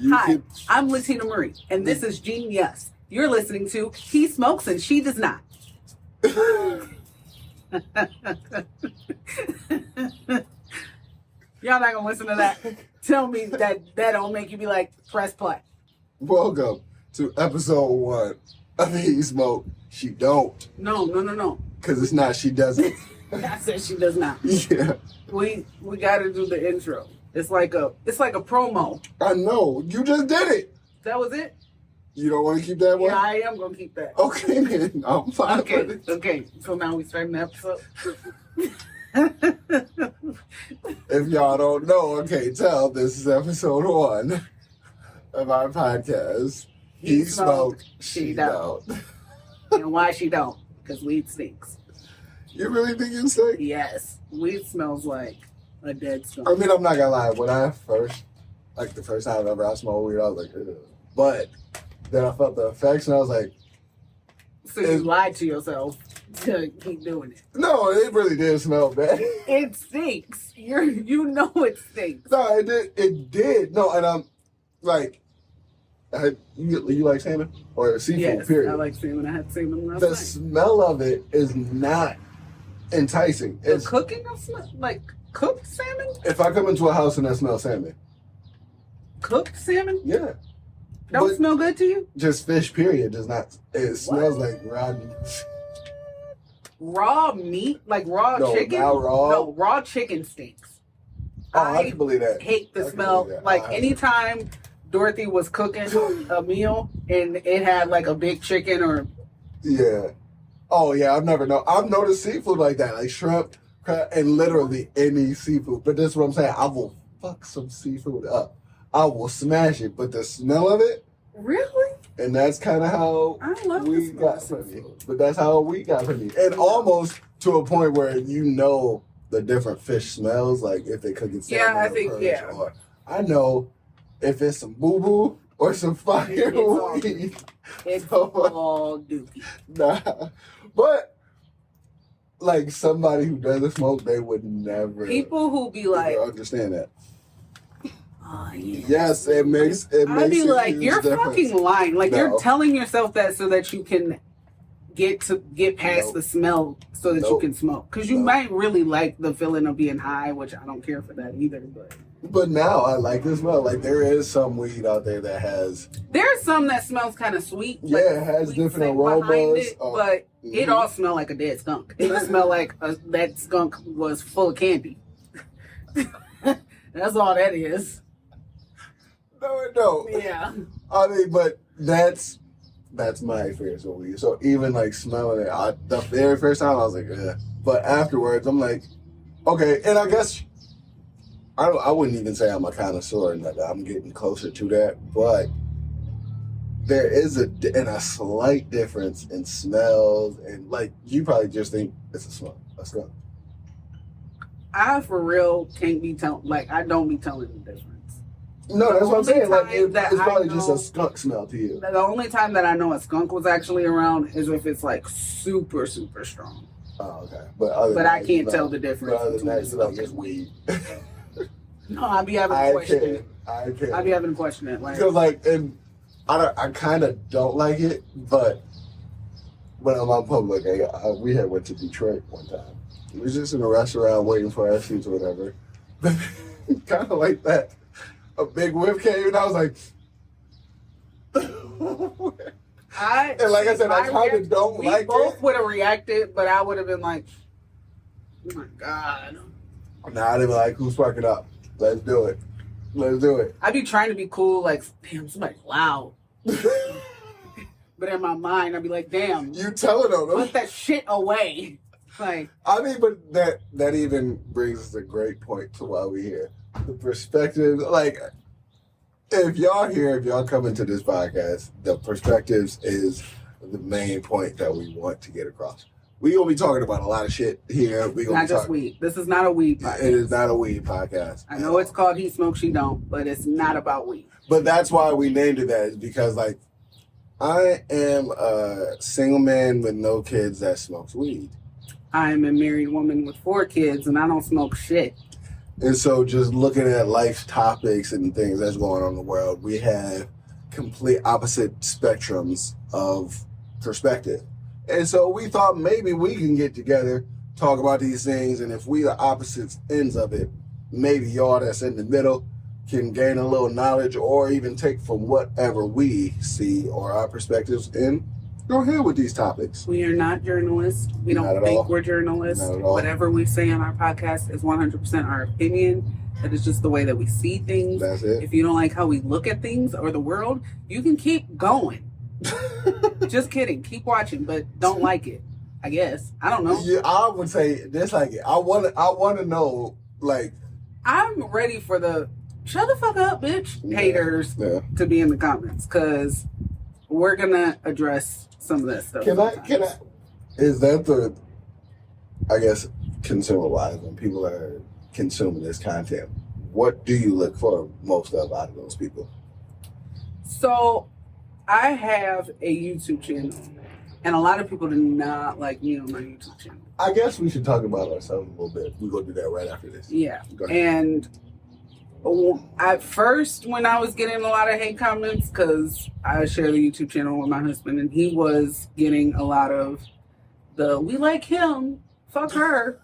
Hi, I'm Latina Marie, and this is Gene. Yes, you're listening to He Smokes and She Does Not. Y'all not gonna listen to that. Tell me that don't make you be like, press play. Welcome to episode 1 of He Smoke, She Don't. No. Because it's not She Doesn't. I said she does not. Yeah. We gotta do the intro. It's like a promo. I know. You just did it. That was it? You don't want to keep that one? Yeah, I am gonna keep that. Okay, man. I'm fine with it. Okay. So now we starting the episode. If y'all don't know or can't tell, this is episode 1 of our podcast. He Smoke, She Don't. And why she don't? Because weed stinks. You really think it stinks? Yes. Weed smells like a dead skunk. I mean, I'm not gonna lie. When I first, the first time ever I smoked weed, I was like, ugh. But then I felt the effects and I was like, so you lied to yourself to keep doing it. No, it really did smell bad. It stinks. You know it stinks. No, it did. No, and I'm like, you like salmon or seafood? Yes, period. I like salmon. I had salmon last The night. smell of it is not enticing. The cooking of like cooked salmon? If I come into a house and I smell salmon. Cooked salmon? Yeah. Don't smell good to you? Just fish, period, does not. It smells like raw meat. Raw meat? Like raw chicken? No, raw chicken stinks. Oh, I can believe that. Hate the smell. Like anytime Dorothy was cooking a meal and it had like a big chicken or... Yeah. Oh, yeah, I've noticed seafood like that, like shrimp, crab, and literally any seafood. But that's what I'm saying. I will fuck some seafood up. I will smash it, but the smell of it... Really? And that's kind of how we got from me. But that's how we got from me. And almost to a point where you know the different fish smells, like if they cook it salmon I think, or I know if it's some boo-boo or some fire weed. It's all dookie. Nah. But, like, somebody who doesn't smoke, they would never... People who be like... understand that. Oh, yeah. Yes, it makes I'd be like, you're difference. fucking lying. Like, No. you're telling yourself that so that you can get past the smell so that you can smoke. Because you might really like the feeling of being high, which I don't care for that either. But now I like the smell. Like, there is some weed out there that has... There's some that smells kind of sweet. Yeah, it has different aromas. But it all smell like a dead skunk. It just smell like that skunk was full of candy. That's all that is. No, it don't. Yeah. I mean, but that's my experience with weed. So even like smelling it, the very first time I was like, ugh. But afterwards, I'm like, okay. And I guess I wouldn't even say I'm a connoisseur and that I'm getting closer to that, but there is a slight difference in smells, and like you probably just think it's a skunk. I for real can't be telling. Like I don't be telling the difference. No, that's what I'm saying. Like, it's probably just a skunk smell to you. The only time that I know a skunk was actually around is if it's like super, super strong. Oh, okay. But I can't tell the difference. But other than that, it's like it's weed. No, I be having to question it. I can't. I be having to question it. Like, because like, and I kind of don't like it, but when I'm on public, we had went to Detroit one time. We was just in a restaurant waiting for our seats or whatever. Kind of like that. A big whiff came and I was like, and like I said, I kind of don't like it. We both would have reacted, but I would have been like, oh my God. Nah, I'd be like, who's sparking up? Let's do it. I'd be trying to be cool, like, damn, somebody's loud. But in my mind, I'd be like, damn. You telling them. Put that shit away. Like, I mean, but that even brings us a great point to why we're here. The perspective, like, if y'all come into this podcast, the perspectives is the main point that we want to get across. We gonna be talking about a lot of shit here. Not just weed. This is not a weed podcast. It is not a weed podcast. I know it's called He Smokes, She Don't, but it's not about weed. But that's why we named it that, is because, like, I am a single man with no kids that smokes weed. I'm a married woman with 4 kids, and I don't smoke shit. And so just looking at life topics and things that's going on in the world, we have complete opposite spectrums of perspective. And so we thought maybe we can get together, talk about these things, and if we are opposite ends of it, maybe y'all that's in the middle can gain a little knowledge or even take from whatever we see or our perspectives and go ahead with these topics. We are not journalists. We don't think we're journalists. Whatever we say on our podcast is 100% our opinion. That is just the way that we see things. That's it. If you don't like how we look at things or the world, you can keep going. Just kidding. Keep watching, but don't like it. I guess. I don't know. Yeah, I would say this like I want to know, like, I'm ready for the shut the fuck up, bitch, haters to be in the comments, because we're gonna address some of that stuff. Can I? Is that the? I guess consumer wise, when people are consuming this content, what do you look for most of out of those people? So, I have a YouTube channel, and a lot of people do not like me on my YouTube channel. I guess we should talk about ourselves a little bit. We're going to do that right after this. Yeah. And at first, when I was getting a lot of hate comments, because I share the YouTube channel with my husband, and he was getting a lot of we like him, fuck her.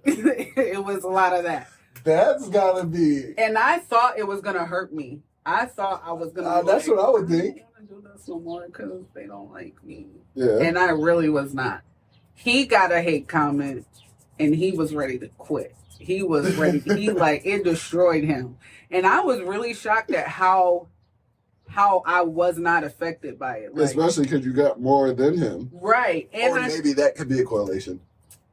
It was a lot of that. That's got to be. And I thought it was going to hurt me. I thought I was going to that's what I would think. I don't want to do this no more because they don't like me. Yeah. And I really was not. He got a hate comment and he was ready to quit. He was ready. It destroyed him. And I was really shocked at how I was not affected by it. Like, especially because you got more than him. Right. And maybe that could be a correlation.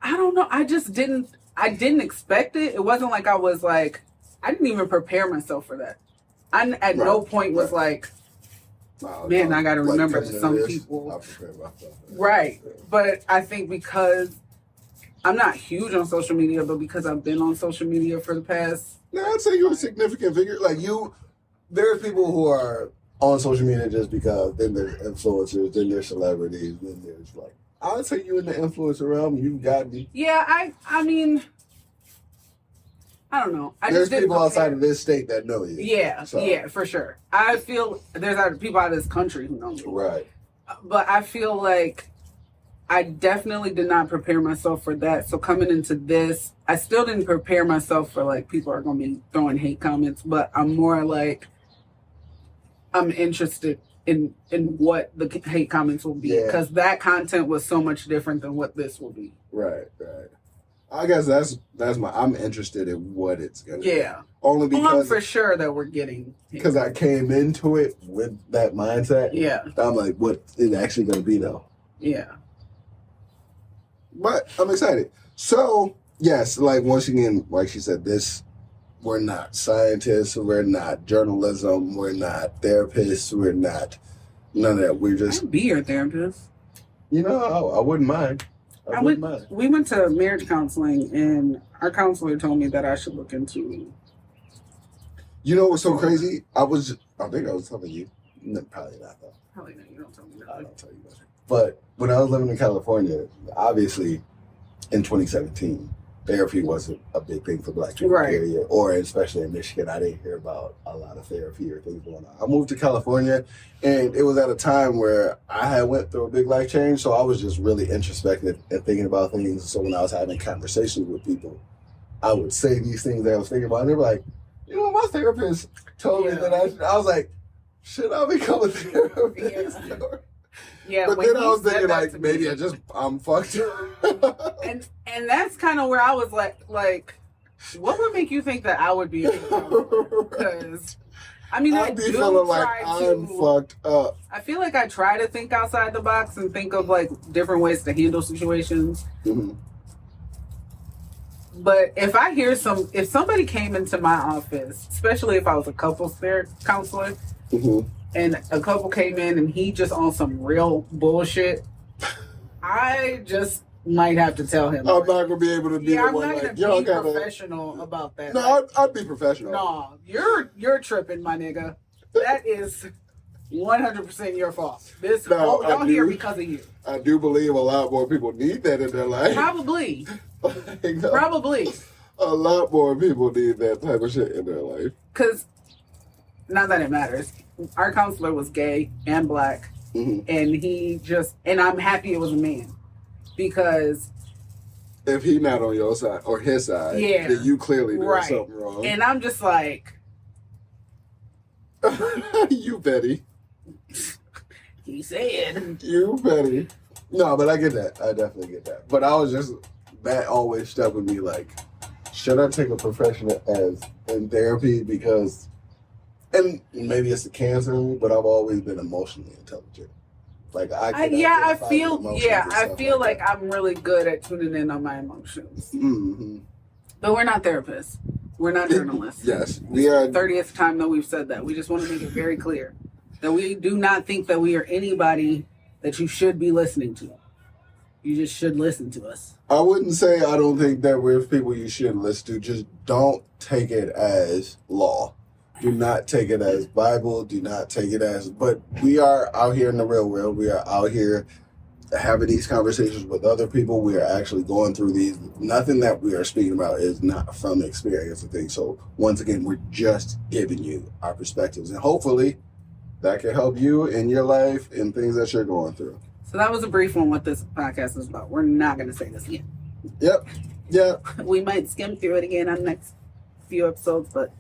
I don't know. I didn't expect it. It wasn't like I was like, I didn't even prepare myself for that. I at no point was like, man, I got to remember that some people. Right. But I think because I'm not huge on social media, but because I've been on social media for the past. No, I'd say you're a significant figure. Like there's people who are on social media just because then there's influencers, then there's celebrities, then there's like, I would say you in the influencer realm, you've got me. Yeah, I mean, I don't know. There's people outside of this state that know you. Yeah, yeah, for sure. I feel there's other people out of this country who know me. Right. But I feel like I definitely did not prepare myself for that. So coming into this, I still didn't prepare myself for like people are going to be throwing hate comments, but I'm more like, I'm interested in what the hate comments will be, because that content was so much different than what this will be. Right. I guess that's I'm interested in what it's gonna be. Only because I'm for sure that we're getting, because I came into it with that mindset. Yeah. I'm like, what is actually gonna be though? Yeah. But I'm excited. So yes, like once again, like she said, we're not scientists, we're not journalism, we're not therapists, we're not none of that. We're just I'd be your therapist. You know, I wouldn't mind. We went to marriage counseling, and our counselor told me that I should look into. You know what's so crazy? I think I was telling you. No, probably not though. Probably not. You don't tell me that. I don't tell you that. But when I was living in California, obviously in 2017, therapy wasn't a big thing for Black people, period. Or especially in Michigan, I didn't hear about a lot of therapy or things going on. I moved to California, and it was at a time where I had went through a big life change, so I was just really introspective and thinking about things. So when I was having conversations with people, I would say these things that I was thinking about, and they were like, you know, my therapist told me that I was like, should I become a therapist? Yeah, but then I was thinking like maybe I'm fucked up. and that's kind of where I was like, what would make you think that I would be? Because I mean, I'd be feeling like I'm fucked up. I feel like I try to think outside the box and think of like different ways to handle situations. Mm-hmm. But if I hear if somebody came into my office, especially if I was a couples counselor. Mm-hmm. And a couple came in and he just on some real bullshit, I just might have to tell him. I'm not going to be able to be the one like, I'm not going to be professional about that. No, I'd be professional. No, you're tripping, my nigga. That is 100% your fault. Y'all here because of you. I do believe a lot more people need that in their life. Probably. Probably. A lot more people need that type of shit in their life. Because, not that it matters, our counselor was gay and black, and and I'm happy it was a man, because if he not on your side or his side, then you clearly doing something wrong. And I'm just like, you Betty. He said. You Betty. No, but I get that. I definitely get that. But I was just, that always stuck with me, like, should I take a profession as in therapy? Because, and maybe it's the cancer in me, but I've always been emotionally intelligent. Like I feel like I'm really good at tuning in on my emotions. Mm-hmm. But we're not therapists. We're not journalists. Yes, we are. 30th time that we've said that. We just want to make it very clear that we do not think that we are anybody that you should be listening to. You just should listen to us. I wouldn't say I don't think that we're people you should listen to. Just don't take it as law. Do not take it as Bible. Do not take it as... But we are out here in the real world. We are out here having these conversations with other people. We are actually going through these. Nothing that we are speaking about is not from experience and things. So once again, we're just giving you our perspectives. And hopefully that can help you in your life and things that you're going through. So that was a brief on what this podcast is about. We're not going to say this again. Yep. We might skim through it again on the next few episodes, but...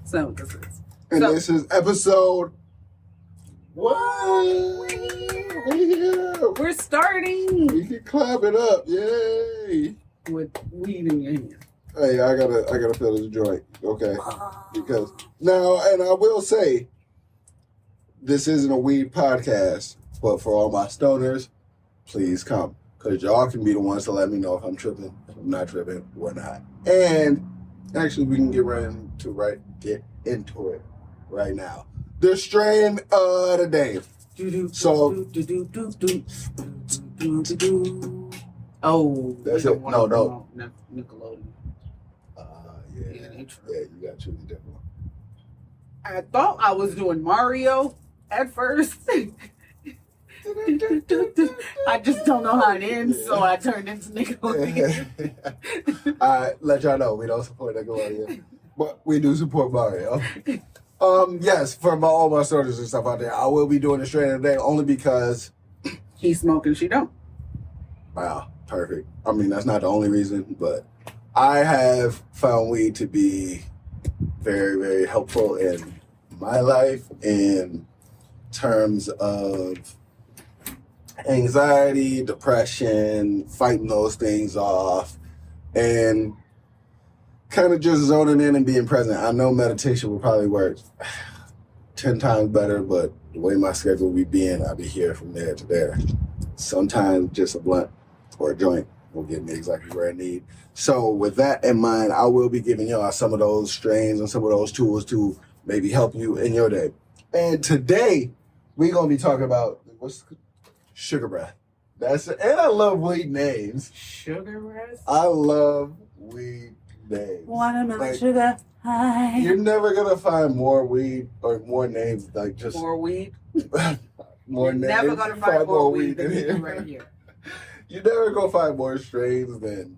So what this is. And this is episode... What? We're starting. We can clap it up. Yay. With weed in your hand. Hey, I gotta feel this joint. Okay. Because now, and I will say, this isn't a weed podcast, but for all my stoners, please come. Because y'all can be the ones to let me know if I'm tripping, if I'm not tripping, or not. And actually, we can get into it right now. The strain of the day. So, oh, that's it. No. Nickelodeon. Yeah, you got to choose a different one. I thought I was doing Mario at first. I just don't know how it ends, so I turned into Nickelodeon. I let y'all know we don't support Nickelodeon, but we do support Mario. Yes, for all my stoners and stuff out there, I will be doing the strain of the day only because he's smoking, she don't. Wow, perfect. I mean, that's not the only reason, but I have found weed to be very, very helpful in my life in terms of anxiety, depression, fighting those things off, and kind of just zoning in and being present. I know meditation will probably work 10 times better, but the way my schedule be being, I'll be here from there to there. Sometimes just a blunt or a joint will get me exactly where I need. So with that in mind, I will be giving y'all some of those strains and some of those tools to maybe help you in your day. And today, we're going to be talking about sugar breath. And I love weed names. Sugar breath? I love weed names. Watermelon sugar high. You're never going to find more weed or more names like just... More weed? More names. Never going to find more weed than here. Right here. You're never going to find more strains than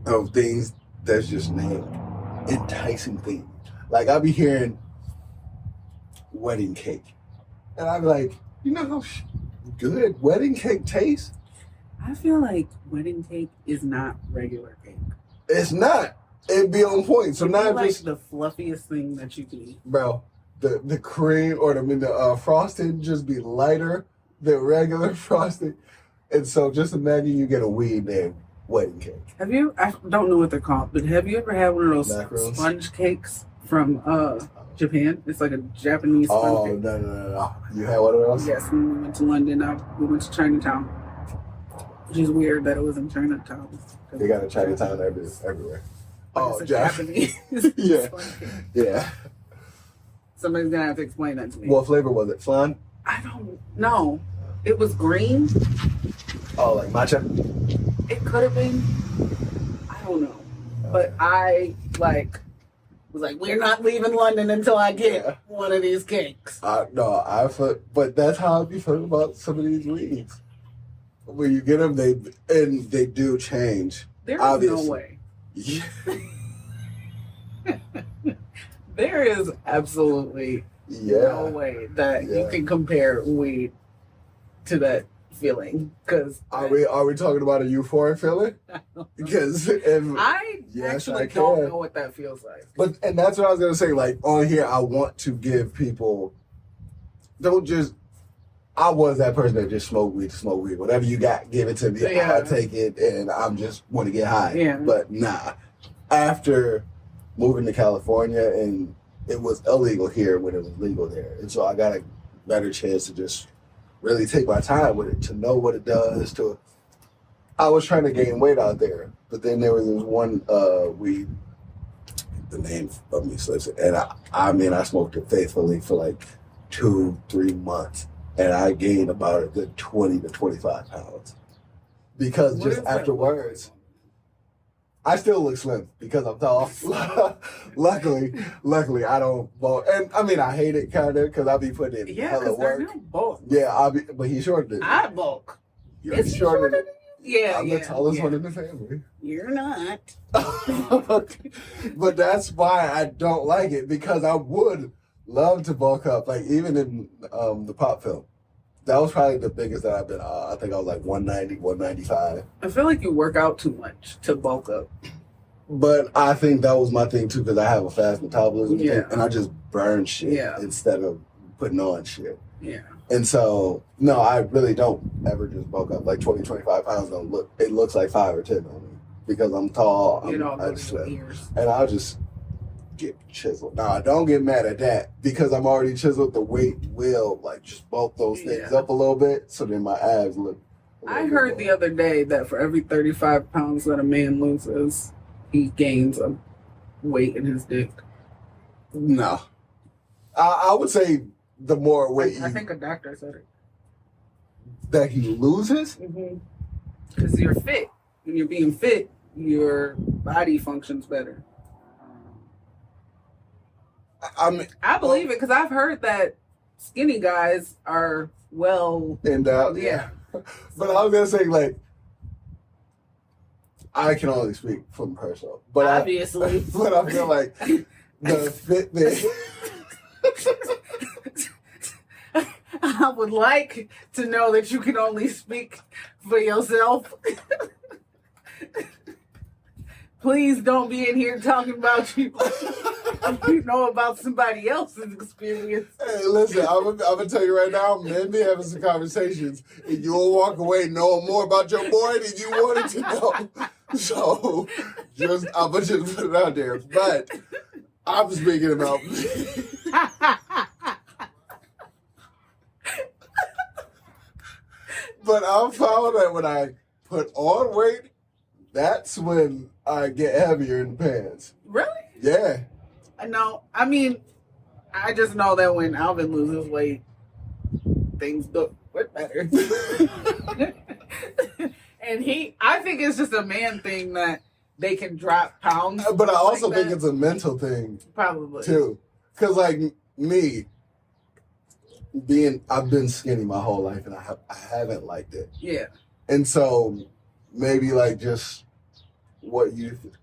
of things that's just named enticing things. Like, I'll be hearing wedding cake. And I'm like, you know how good wedding cake tastes? I feel like wedding cake is not regular cake. It's not. It'd be on point. So now like just the fluffiest thing that you can eat. Bro, the cream or the frosting just be lighter than regular frosting. And so just imagine you get a weed named wedding cake. I don't know what they're called, but have you ever had one of those Macarons? Sponge cakes from Japan? It's like a Japanese sponge cake. No. You had one of those? Yes, when we went to London, we went to Chinatown. Which is weird that it was in Chinatown. They got a Chinatown everywhere. It's Japanese. Yeah. Somebody's going to have to explain that to me. What flavor was it? Flan? I don't know. It was green. Oh, like matcha? It could have been. I don't know. But I, was like, we're not leaving London until I get one of these cakes. But that's how I be feeling about some of these weeds. When you get them, they do change. There's obviously. no way Yeah. There is absolutely no way that you can compare weed to that feeling. Because are we talking about a euphoric feeling? Because I actually don't know what that feels like. And that's what I was gonna say. Like on here, I want to give people don't just. I was that person that just smoked weed to smoke weed. Whatever you got, give it to me. Yeah. I'll take it, and I'm just want to get high. Yeah. But nah. After moving to California, and it was illegal here when it was legal there, and so I got a better chance to just really take my time with it, to know what it does. I was trying to gain weight out there, but then there was this one weed. The name of me slips it, and I smoked it faithfully for like 2-3 months. And I gained about a good 20 to 25 pounds. Because just afterwards, I still look slim because I'm tall. Luckily, I don't bulk. And I mean, I hate it kind of because I be putting in hella work. Yeah, because bulk. Yeah, but he's shorter than me. I bulk. You're shorter than me? Yeah, I'm the tallest one in the family. You're not. But that's why I don't like it, because I would love to bulk up. Like even in the pop film, that was probably the biggest that I've been. I think I was like 190, 195. I feel like you work out too much to bulk up. But I think that was my thing too, because I have a fast metabolism and I just burn shit instead of putting on shit. Yeah. And so, no, I really don't ever just bulk up. Like 20, 25 pounds don't look, it looks like 5 or 10 on me because I'm tall, I'm slim. And I'll just get chiseled. Now, I don't get mad at that because I'm already chiseled. The weight will like just bulk those things up a little bit so then my abs look. I heard the other day that for every 35 pounds that a man loses, he gains a weight in his dick. No. I would say the more weight I think a doctor said it. That he loses? Because you're fit. When you're being fit, your body functions better. I believe it because I've heard that skinny guys are well endowed. Yeah. But I was going to say, like, I can only speak from personal. But obviously. But I feel like the fitness. I would like to know that you can only speak for yourself. Please don't be in here talking about you. You know about somebody else's experience. Hey, listen, I'm gonna tell you right now, men be having some conversations, and you'll walk away knowing more about your boy than you wanted to know. So, I'm gonna just put it out there. But I'm speaking about me. But I found that when I put on weight, that's when I get heavier in the pants. Really? Yeah. No, I mean, I just know that when Alvin loses weight, things look better. And I think it's just a man thing that they can drop pounds. But I also think it's a mental thing. Probably. Too. Because, like, me, I've been skinny my whole life and I haven't liked it. Yeah. And so maybe like just what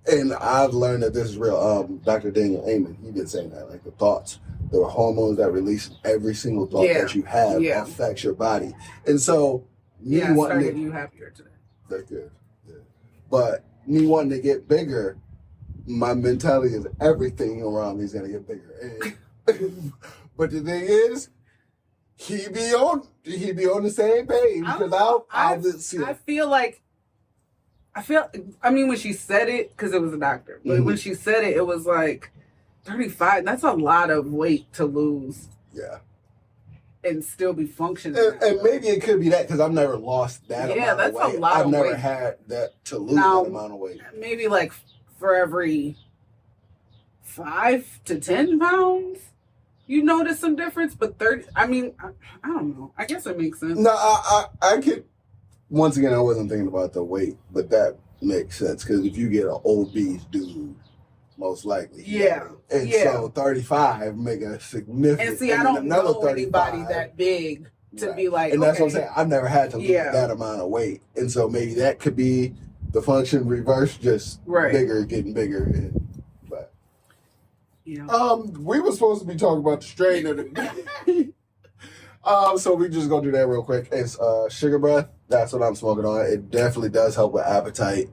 and I've learned that this is real. Dr. Daniel Amen, he been saying that, like the thoughts, the hormones that release every single thought that you have affects your body. And so me wanting you happier today. That's good. Yeah. But me wanting to get bigger, my mentality is everything around me is gonna get bigger. And, but the thing is, he be on the same page because I mean when she said it, because it was a doctor, but when she said it, it was like 35. That's a lot of weight to lose. Yeah. And still be functioning. And maybe it could be that because I've never lost that amount of weight. Yeah, that's a lot of weight. I've never had that to lose that amount of weight. Maybe like for every 5 to 10 pounds. You notice some difference, but 30, I mean, I don't know. I guess it makes sense. No, I could, once again, I wasn't thinking about the weight, but that makes sense because if you get an obese dude, most likely. Yeah. And so 35 make a significant. And see, I don't know anybody that big to be like, and that's what I'm saying. I've never had to lose that amount of weight. And so maybe that could be the function reverse, just right. bigger, getting bigger. But yeah. We were supposed to be talking about the strain of the day. So we just gonna do that real quick. It's sugar breath. That's what I'm smoking on. It definitely does help with appetite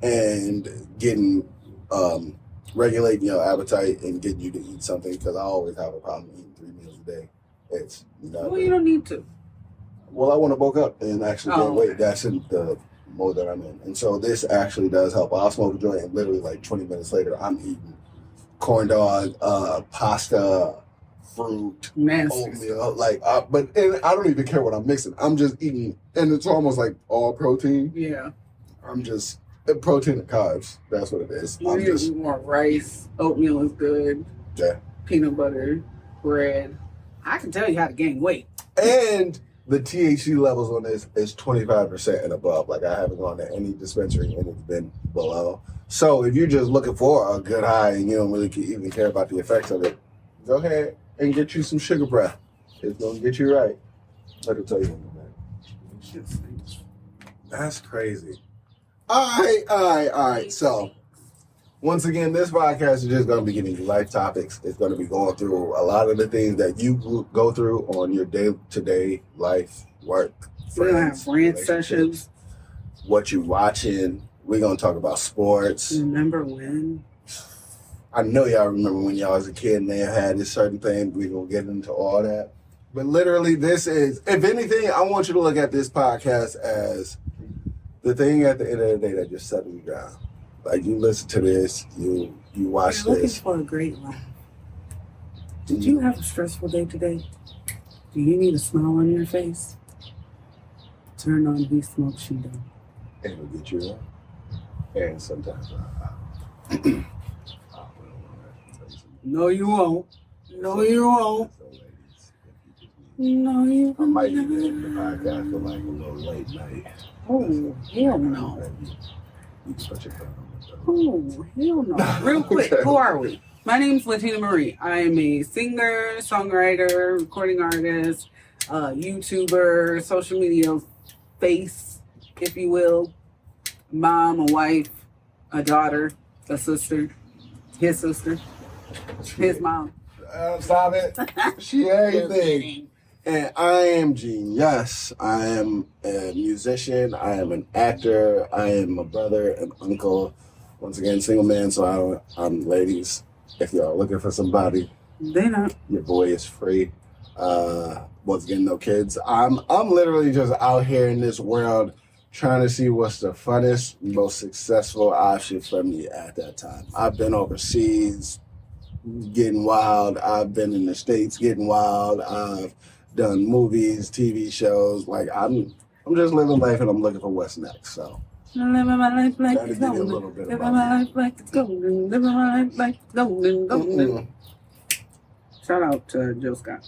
and getting regulating your appetite and getting you to eat something, because I always have a problem eating 3 meals a day. It's not. Well, you don't need to. Well, I want to bulk up and actually gain weight. Okay. That's in the mode that I'm in. And so this actually does help. I'll smoke a joint and literally like 20 minutes later, I'm eating corn dog, pasta, fruit, Nasty. oatmeal. And I don't even care what I'm mixing. I'm just eating, and it's almost like all protein. Yeah. I'm just protein and carbs. That's what it is. You need to eat more rice. Oatmeal is good. Yeah. Peanut butter, bread. I can tell you how to gain weight. And the THC levels on this is 25% and above. Like, I haven't gone to any dispensary and it's been below. So if you're just looking for a good high and you don't really even care about the effects of it, go ahead and get you some sugar breath. It's going to get you right. Let me tell you in a minute. That's crazy. All right. So, once again, this podcast is just going to be giving you life topics. It's going to be going through a lot of the things that you go through on your day-to-day life, work, We're going to friends, have rant sessions. what you watching. We're going to talk about sports. Remember when? I know y'all remember when y'all was a kid and they had this certain thing. We're going to get into all that. But literally, this is, if anything, I want you to look at this podcast as the thing at the end of the day that just settled you down. Like, you listen to this, you watch You're looking this. for a great life. Did you have a stressful day today? Do you need a smile on your face? Turn on Be Smoke Sheeto. And it'll get you up. And sometimes No, you won't. No, you won't. No, you I won't. might be in the podcast for like a little late night. Oh, hell no. You can put your phone on. Oh, hell no. Real quick, Okay. who are we? My name's Latina Marie. I am a singer, songwriter, recording artist, YouTuber, social media face, if you will. Mom, a wife, a daughter, a sister, his sister, his mom. Stop it. She everything. And I am Gene. Yes, I am a musician. I am an actor. I am a brother, an uncle. Once again, single man, so I'm ladies. If y'all looking for somebody, They not. your boy is free. Once again, no kids. I'm literally just out here in this world trying to see what's the funnest, most successful option for me at that time. I've been overseas getting wild. I've been in the States getting wild. I've done movies, TV shows. Like, I'm just living life and I'm looking for what's next. So Living my life like Trying to it's give you a golden. little bit Living about my life like it's golden. Living my life like it's golden. Golden. Shout out to Jill Scott.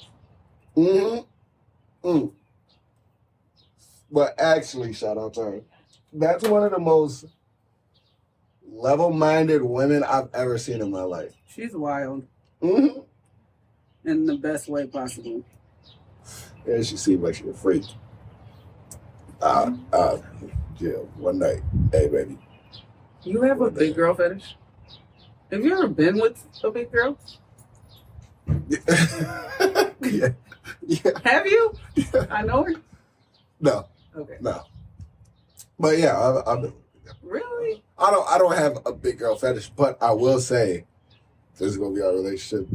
But actually, shout out to her. That's one of the most level-minded women I've ever seen in my life. She's wild Mm-hmm. in the best way possible. Yeah, she seemed like she was a freak. Jill, one night, hey baby. You have a big girl fetish? Have you ever been with a big girl? Yeah. Have you? I know her. No, Okay. no. But yeah, I've Really? I don't have a big girl fetish, but I will say this is gonna be our relationship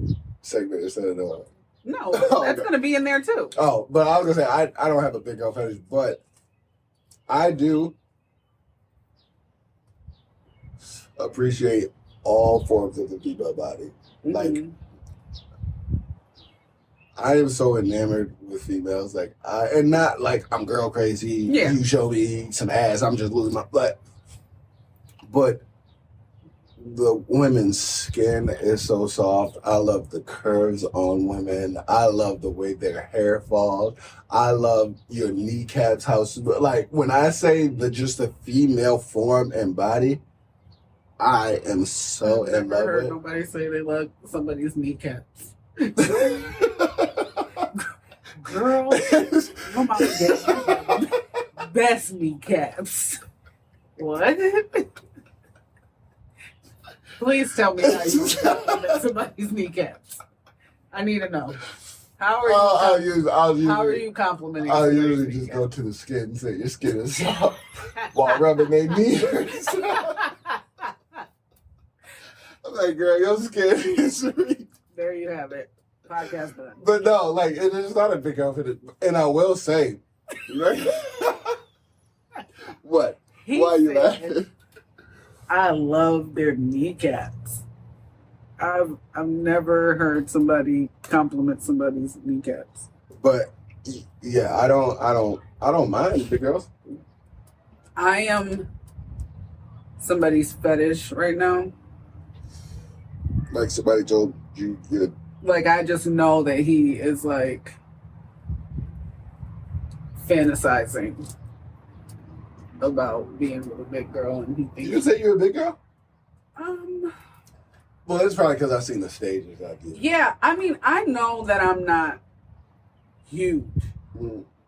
segment instead of the. No, Oh, that's okay. gonna be in there too. Oh, but I was gonna say I don't have a big girl fetish, but I do appreciate all forms of the female body. Like, Mhm. I am so enamored with females, like and not like I'm girl crazy. Yeah. You show me some ass, I'm just losing my butt. But the women's skin is so soft. I love the curves on women. I love the way their hair falls. I love your kneecaps, but like when I say just the female form and body, I am so I've in never love heard with. nobody say they love somebody's kneecaps. Girl, your mama gave you the best kneecaps. What? Please tell me how you compliment somebody's kneecaps. I need to know. How are you complimenting? I'll usually just go to the skin and say your skin is soft while rubbing their knees. I'm like, girl, your skin is sweet. There you have it. Podcast done. But no, like, it's not a big outfit. And I will say, what? Why are you laughing? I love their kneecaps. I've never heard somebody compliment somebody's kneecaps. But yeah, I don't mind big girls. I am somebody's fetish right now. Like somebody told you good. Like I just know that he is like fantasizing about being with a big girl, and he thinks. You say you're a big girl? Well, it's probably because I've seen the stages I did. Yeah, I mean, I know that I'm not huge.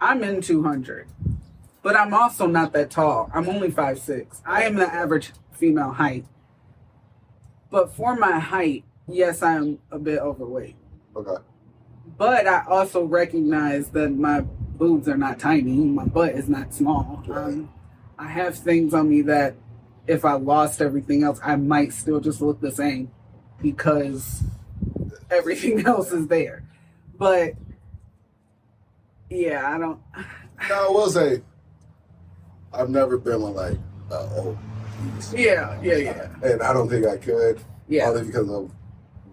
I'm in 200, but I'm also not that tall. I'm only 5'6". I am the average female height, but for my height, yes, I am a bit overweight. Okay. But I also recognize that my boobs are not tiny. My butt is not small. Right. I have things on me that if I lost everything else, I might still just look the same because everything else is there. But yeah, I don't. No, I will say, I've never been on like old. Yeah. And I don't think I could. Yeah. Only because of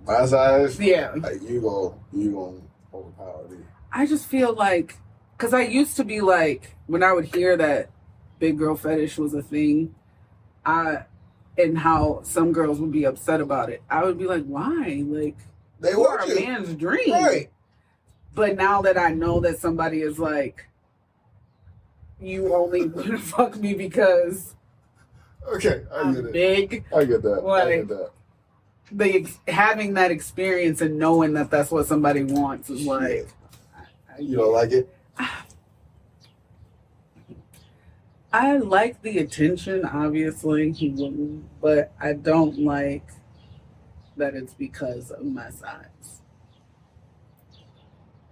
my size. Yeah. Like you gonna overpower me. I just feel like, because I used to be like, when I would hear that big girl fetish was a thing, and how some girls would be upset about it, I would be like, why? Like, they are want a you. man's dream. Right. But now that I know that somebody is like, you only want to fuck me because Okay, I get I'm it. big. I get that. Like, I get that. Having that experience and knowing that that's what somebody wants is like... You don't like it? I like the attention, obviously, but I don't like that it's because of my size.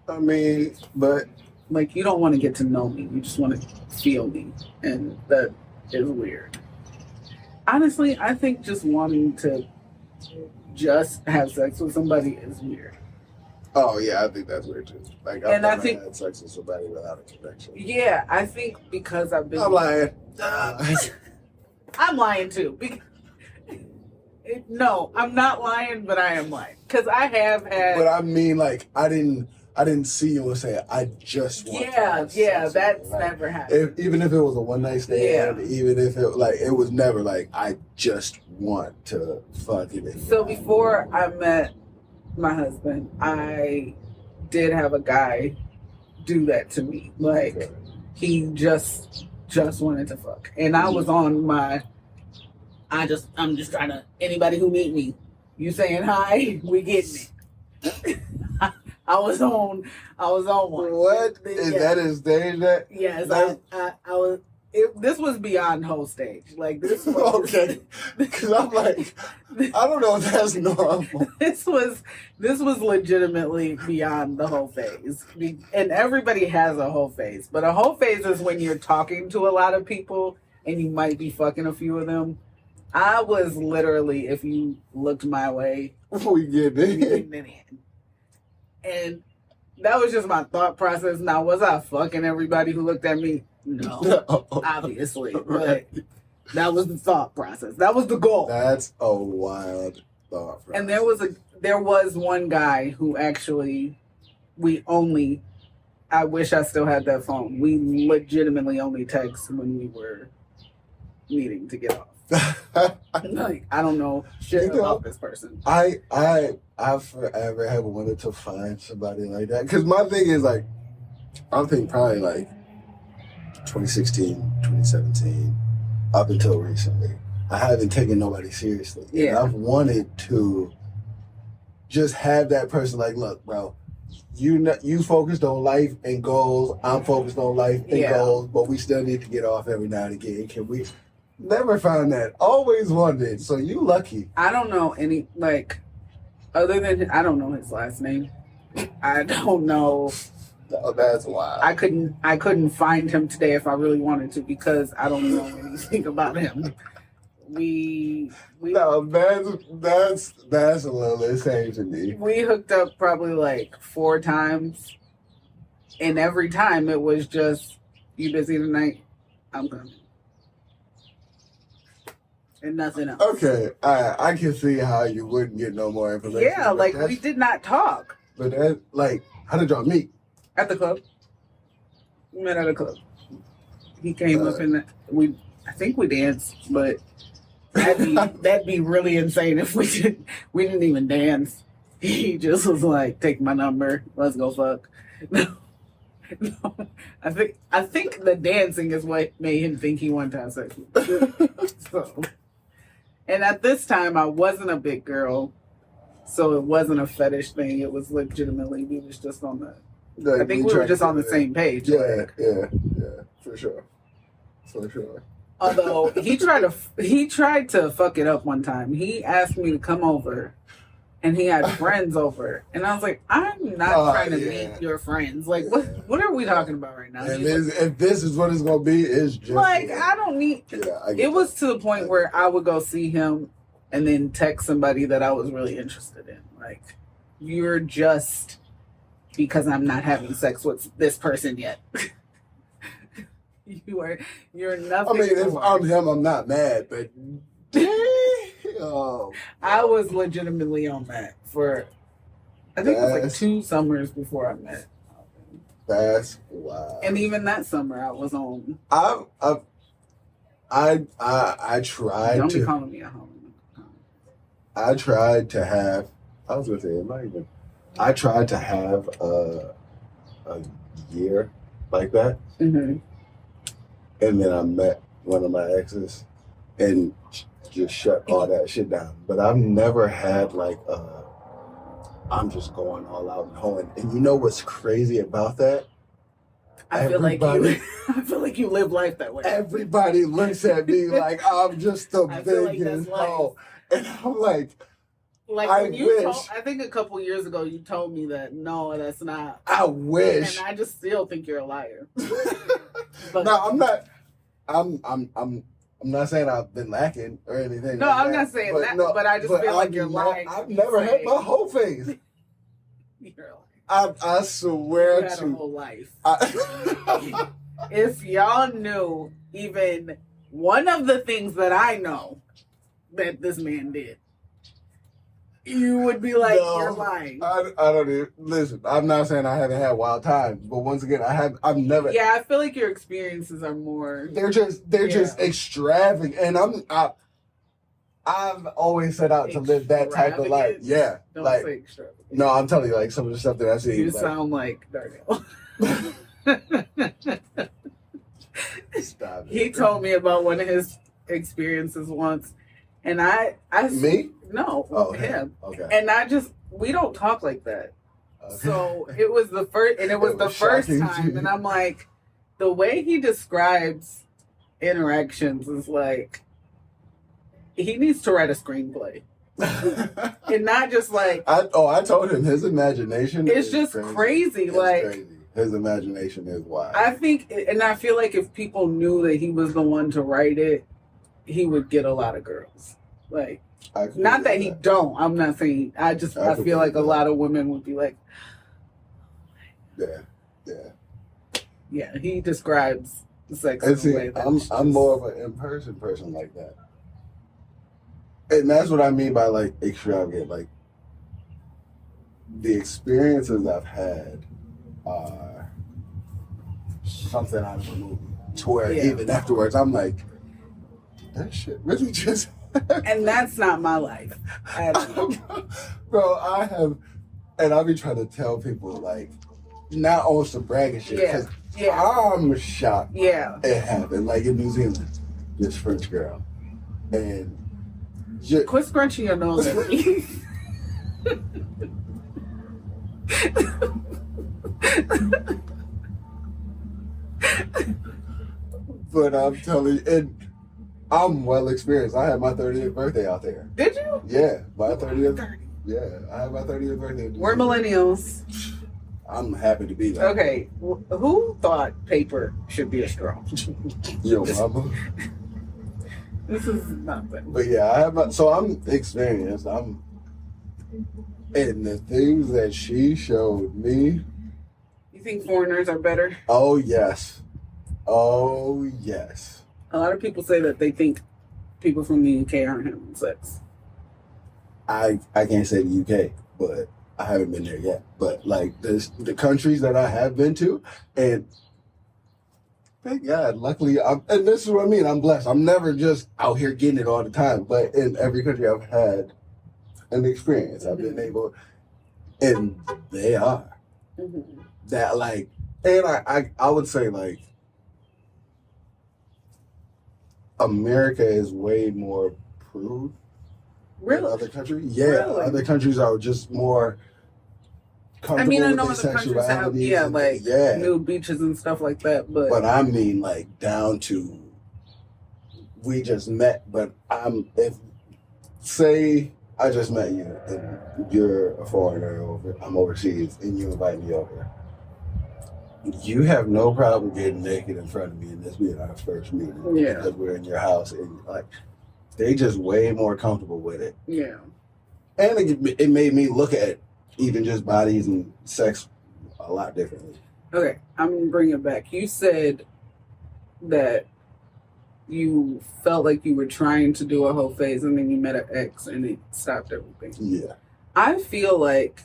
I mean, but... Like, you don't want to get to know me. You just want to feel me. And that is weird. Honestly, I think just wanting to just have sex with somebody is weird. Oh, yeah, I think that's weird, too. Like, I've never had sex with somebody without a connection. Yeah, I think because I've been... I'm lying. I'm lying, too. No, I'm not lying, but I am lying. Because I have had... But I mean, like, I didn't see you and say, I just want to have sex that's like, never happened. Even if it was a one-night stand, even if it was never like, I just want to fuck it. So before I met my husband, I did have a guy do that to me. Like, he just wanted to fuck. And I was on my, I'm just trying to, anybody who meet me, you saying hi, we getting it. I was on one. What? Is that his stage? Yes, I was. This was beyond whole stage. Like this was okay. Because I'm like, I don't know if that's normal. This was legitimately beyond the whole phase, and everybody has a whole phase. But a whole phase is when you're talking to a lot of people and you might be fucking a few of them. I was literally, if you looked my way, we getting it in. And that was just my thought process. Now, was I fucking everybody who looked at me? No, obviously. But that was the thought process. That was the goal. That's a wild thought process. And there was one guy who actually, I wish I still had that phone. We legitimately only text when we were needing to get off. Like, I don't know shit about this person. I forever have wanted to find somebody like that. Because my thing is, like, I'm thinking probably, like, 2016, 2017, up until recently. I haven't taken nobody seriously. Yeah. And I've wanted to just have that person, like, look, bro, you focused on life and goals. I'm focused on life and goals. But we still need to get off every now and again. Can we Never found that. Always wanted. So you lucky. I don't know any, like, other than, I don't know his last name. I don't know. Oh, that's wild. I couldn't find him today if I really wanted to because I don't know anything about him. No, that's a little insane to me. We hooked up probably like 4 times, and every time it was just, you busy tonight? I'm coming. And nothing else. Okay, I can see how you wouldn't get no more information. Yeah, like we did not talk. But that, like, how did y'all meet? At the club. We met at a club. He came up and I think we danced, but that'd be really insane if we didn't even dance. He just was like, take my number, let's go fuck. No, I think the dancing is what made him think he wanted to have sex with me. So, and at this time I wasn't a big girl, so it wasn't a fetish thing. It was legitimately, we was just on the I think we were just on the same page. Yeah, for sure. Although he tried to fuck it up one time. He asked me to come over, and he had friends over, and I was like, I'm not trying to meet your friends. Like, what are we talking about right now? If this is what it's gonna be, it's just like I don't need. It was to the point where I would go see him, and then text somebody that I was really interested in. Like, you're just. Because I'm not having sex with this person yet. You're nothing. I mean, if I'm him, I'm not mad, but damn. I was legitimately on that for, I think it was like 2 summers before I met. That's wild. And even that summer, I was on. I tried. Don't be calling me a homo. I tried to have. I was gonna say it might even. I tried to have a year like that, mm-hmm. and then I met one of my exes and just shut all that shit down. But I've never had like I'm just going all out and hoeing. And you know what's crazy about that? I feel like you live life that way. Everybody looks at me like I'm just the biggest hoe, and I'm like. Like when I think a couple years ago you told me that no, that's not. I wish, and I just still think you're a liar. But no, I'm not. I'm not saying I've been lacking or anything. No, I'm not saying that. No, but I just feel like you're lying. I've never had my whole face. You're lying. I swear you had a whole life. If y'all knew even one of the things that I know that this man did. You would be like, no, you're lying. I don't even, listen, I'm not saying I haven't had wild times, but once again, I've never. Yeah, I feel like your experiences are more. They're just extravagant. And I've always set out to live that type of life. Yeah. Don't like, say extravagant. No, I'm telling you, like some of the stuff that I see. You sound like Darnell. Stop it. He told me about one of his experiences once. And I me? No, him. Okay. And we don't talk like that. Okay. So it was the first time, and I'm like, the way he describes interactions is like, he needs to write a screenplay. And not just like. I told him his imagination is just crazy. It's like crazy. His imagination is wild. I think, and I feel like if people knew that he was the one to write it, he would get a lot of girls. Like, not that he don't. I'm not saying. I feel like a lot of women would be like. Yeah. He describes sex in a way that I'm more of an in-person person like that, and that's what I mean by like extravagant. Like the experiences I've had are something out of a movie. To where even afterwards, I'm like. That shit really just and that's not my life. Bro, I have, and I be trying to tell people, like, not on some bragging shit, because I'm shocked it happened. Like, in New Zealand, this French girl. And quit scrunching your nose at me. But I'm telling you, I'm well experienced. I had my 30th birthday out there. Did you? Yeah, my 30th. Yeah, I had my 30th birthday. We're millennials. I'm happy to be there. Okay, who thought paper should be a straw? Yo, mama. This is nothing. But yeah, I'm experienced. And the things that she showed me. You think foreigners are better? Oh yes. Oh yes. A lot of people say that they think people from the UK aren't having sex. I can't say the UK, but I haven't been there yet. But like the countries that I have been to, and thank God, luckily, and this is what I mean, I'm blessed. I'm never just out here getting it all the time, but in every country I've had an experience. I've been able, and they are. Mm-hmm. That like, and I would say like, America is way more prude than other countries. Yeah, really? Other countries are just more comfortable I know with other countries have, nude beaches and stuff like that, but I mean, like, down to, we just met, but say I just met you, and you're a foreigner, I'm overseas, and you invite me over. You have no problem getting naked in front of me and this being our first meeting. Yeah. Because we're in your house, and like, they just way more comfortable with it. Yeah. And it made me look at even just bodies and sex a lot differently. Okay, I'm going to bring it back. You said that you felt like you were trying to do a whole phase and then you met an ex and it stopped everything. Yeah. I feel like,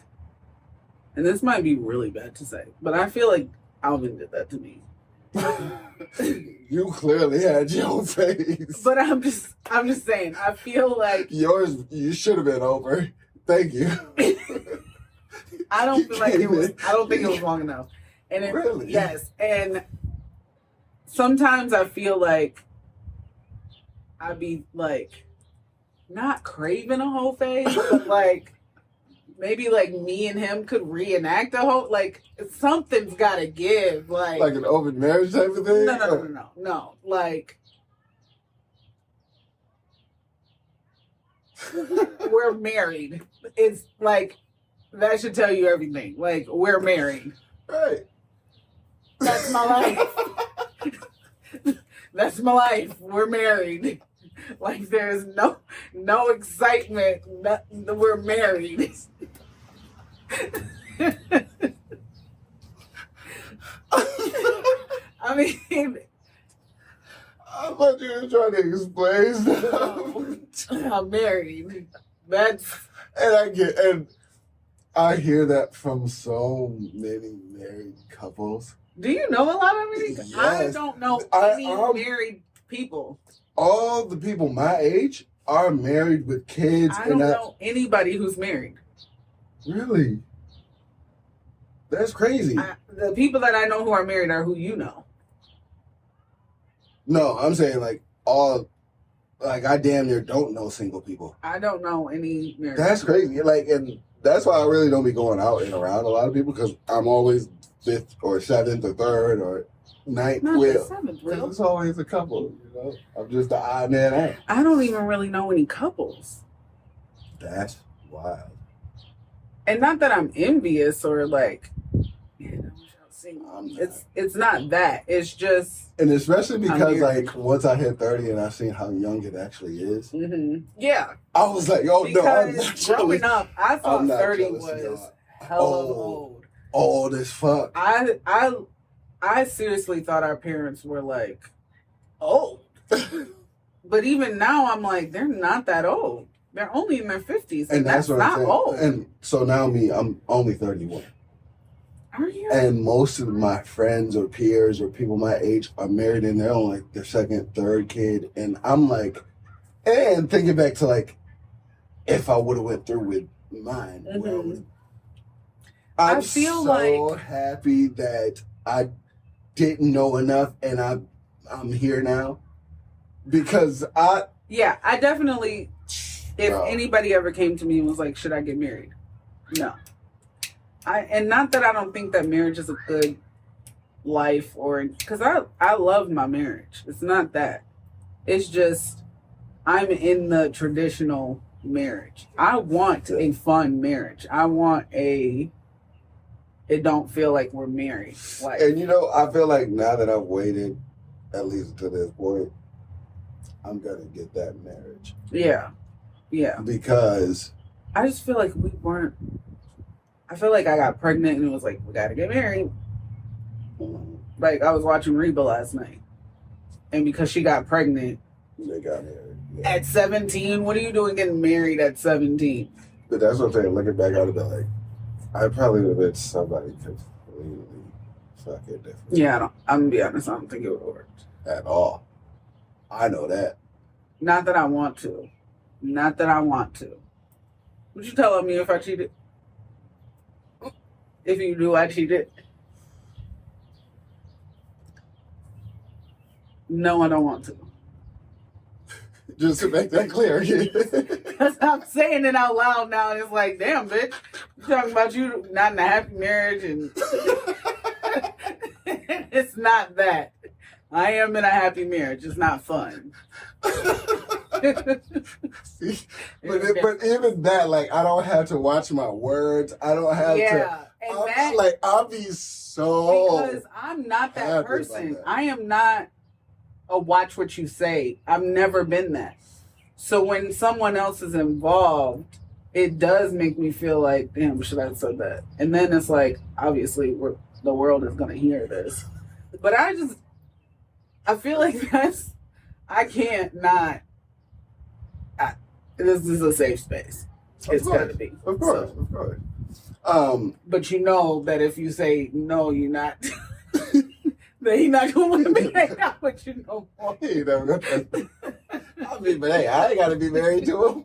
and this might be really bad to say, but I feel like Alvin did that to me. You clearly had your face. But I'm just saying, I feel like you should have been over. Thank you. I don't think it was long enough. And really? Yes. And sometimes I feel like I'd be like not craving a whole phase, but like maybe like me and him could reenact a whole, like something's gotta give. Like an open marriage type of thing? No. Like we're married. It's like that should tell you everything. Like we're married. Right. That's my life. That's my life. We're married. Like there's no excitement. We're married. I mean, I thought you were trying to explain stuff. I'm married. That's and I hear that from so many married couples. Do you know a lot of me? Yes. I don't know any married people. All the people my age are married with kids. I don't know anybody who's married. Really? That's crazy. The people that I know who are married are who you know. No, I'm saying like I damn near don't know single people. I don't know any married That's people. crazy. Like, and that's why I really don't be going out and around a lot of people, because I'm always 5th or 7th or 3rd or 9th wheel. Because it's always a couple, you know. I'm just the odd man out. I don't even really know any couples. That's wild. And not that I'm envious or like, it's not that. It's just, and especially because like once I hit 30 and I seen how young it actually is. Mm-hmm. Yeah. I was like, oh no, I'm not growing up, I thought 30 was hella old. Old as fuck. I seriously thought our parents were like old. But even now I'm like, they're not that old. They're only in their 50s. And that's not old. And so now I'm only 31. Are you? And most of my friends or peers or people my age are married and they're on like their 2nd, 3rd kid. And I'm like, and thinking back to like, if I would have went through with mine, mm-hmm. I feel so happy that I didn't know enough and I'm here now. Because I definitely, if anybody ever came to me and was like, should I get married? No. And not that I don't think that marriage is a good life, or because I love my marriage. It's not that. It's just I'm in the traditional marriage. I want a fun marriage. I want it don't feel like we're married. Like, and I feel like now that I've waited at least to this point, I'm gonna get that marriage. Yeah. Because I just feel like we weren't. I feel like I got pregnant and it was like, we gotta get married. Like, I was watching Reba last night. And because she got pregnant. They got married. Yeah. At 17? What are you doing getting married at 17? But that's what I'm saying. Looking back, I'd have been like, I probably would have been somebody completely fucking different. Yeah, I'm going to be honest. I don't think it would have worked. At all. I know that. Not that I want to. Would you tell me if I cheated? If you knew I cheated? No, I don't want to. Just to make that clear. Because I'm saying it out loud now, and it's like, damn, bitch. You talking about you not in a happy marriage, and it's not that. I am in a happy marriage. It's not fun. See, but even that, like, I don't have to watch my words. I don't have to. I'll be so. Because I'm not that person. I am not a watch what you say. I've never been that. So when someone else is involved, it does make me feel like, damn, should I have said that? And then it's like, obviously, the world is going to hear this. But I feel like I can't not. This is a safe space. It's got to be. Of course. But you know that if you say, no, you're not, that he's not going to be hanging out with you no more. He ain't never gonna. But hey, I ain't got to be married to him.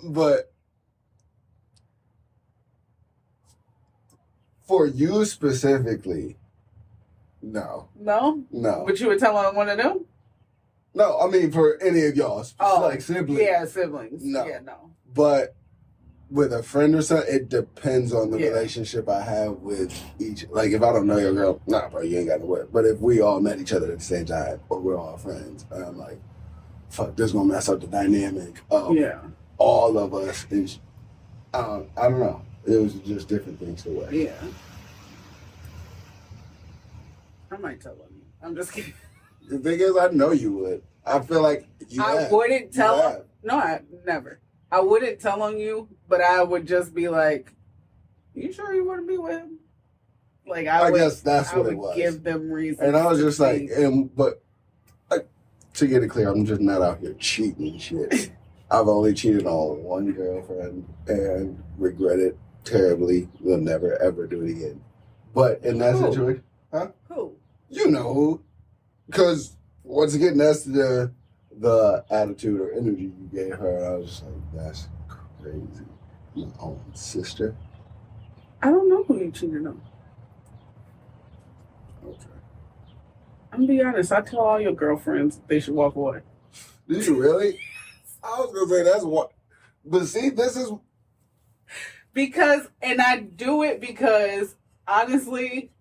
But for you specifically, no. No? No. But you would tell him what to do? No, I mean for any of y'all, like siblings. Yeah, siblings. No. Yeah, no. But with a friend or something, it depends on the relationship I have with each. Like, if I don't know your girl, nah, bro, you ain't got to work. But if we all met each other at the same time, or we're all friends, and I'm like, fuck, this gonna mess up the dynamic of all of us. And I don't know. It was just different things to work. Yeah. I might tell him. I'm just kidding. The thing is, I know you would. I feel like I wouldn't tell him. No, I never. I wouldn't tell on you, but I would just be like, you sure you want to be with him? Like, I guess that's what it was. Give them reasons. And I was just like, to get it clear, I'm just not out here cheating shit. I've only cheated on one girlfriend and regret it terribly. Will never, ever do it again. But in that situation, Who? You know who. Because, once again, that's the attitude or energy you gave her. And I was just like, that's crazy. My own sister. I don't know who you cheated on. Okay. I'm going to be honest. I tell all your girlfriends they should walk away. Did you really? I was going to say that's what. But see, this is. Because, and I do it because, honestly,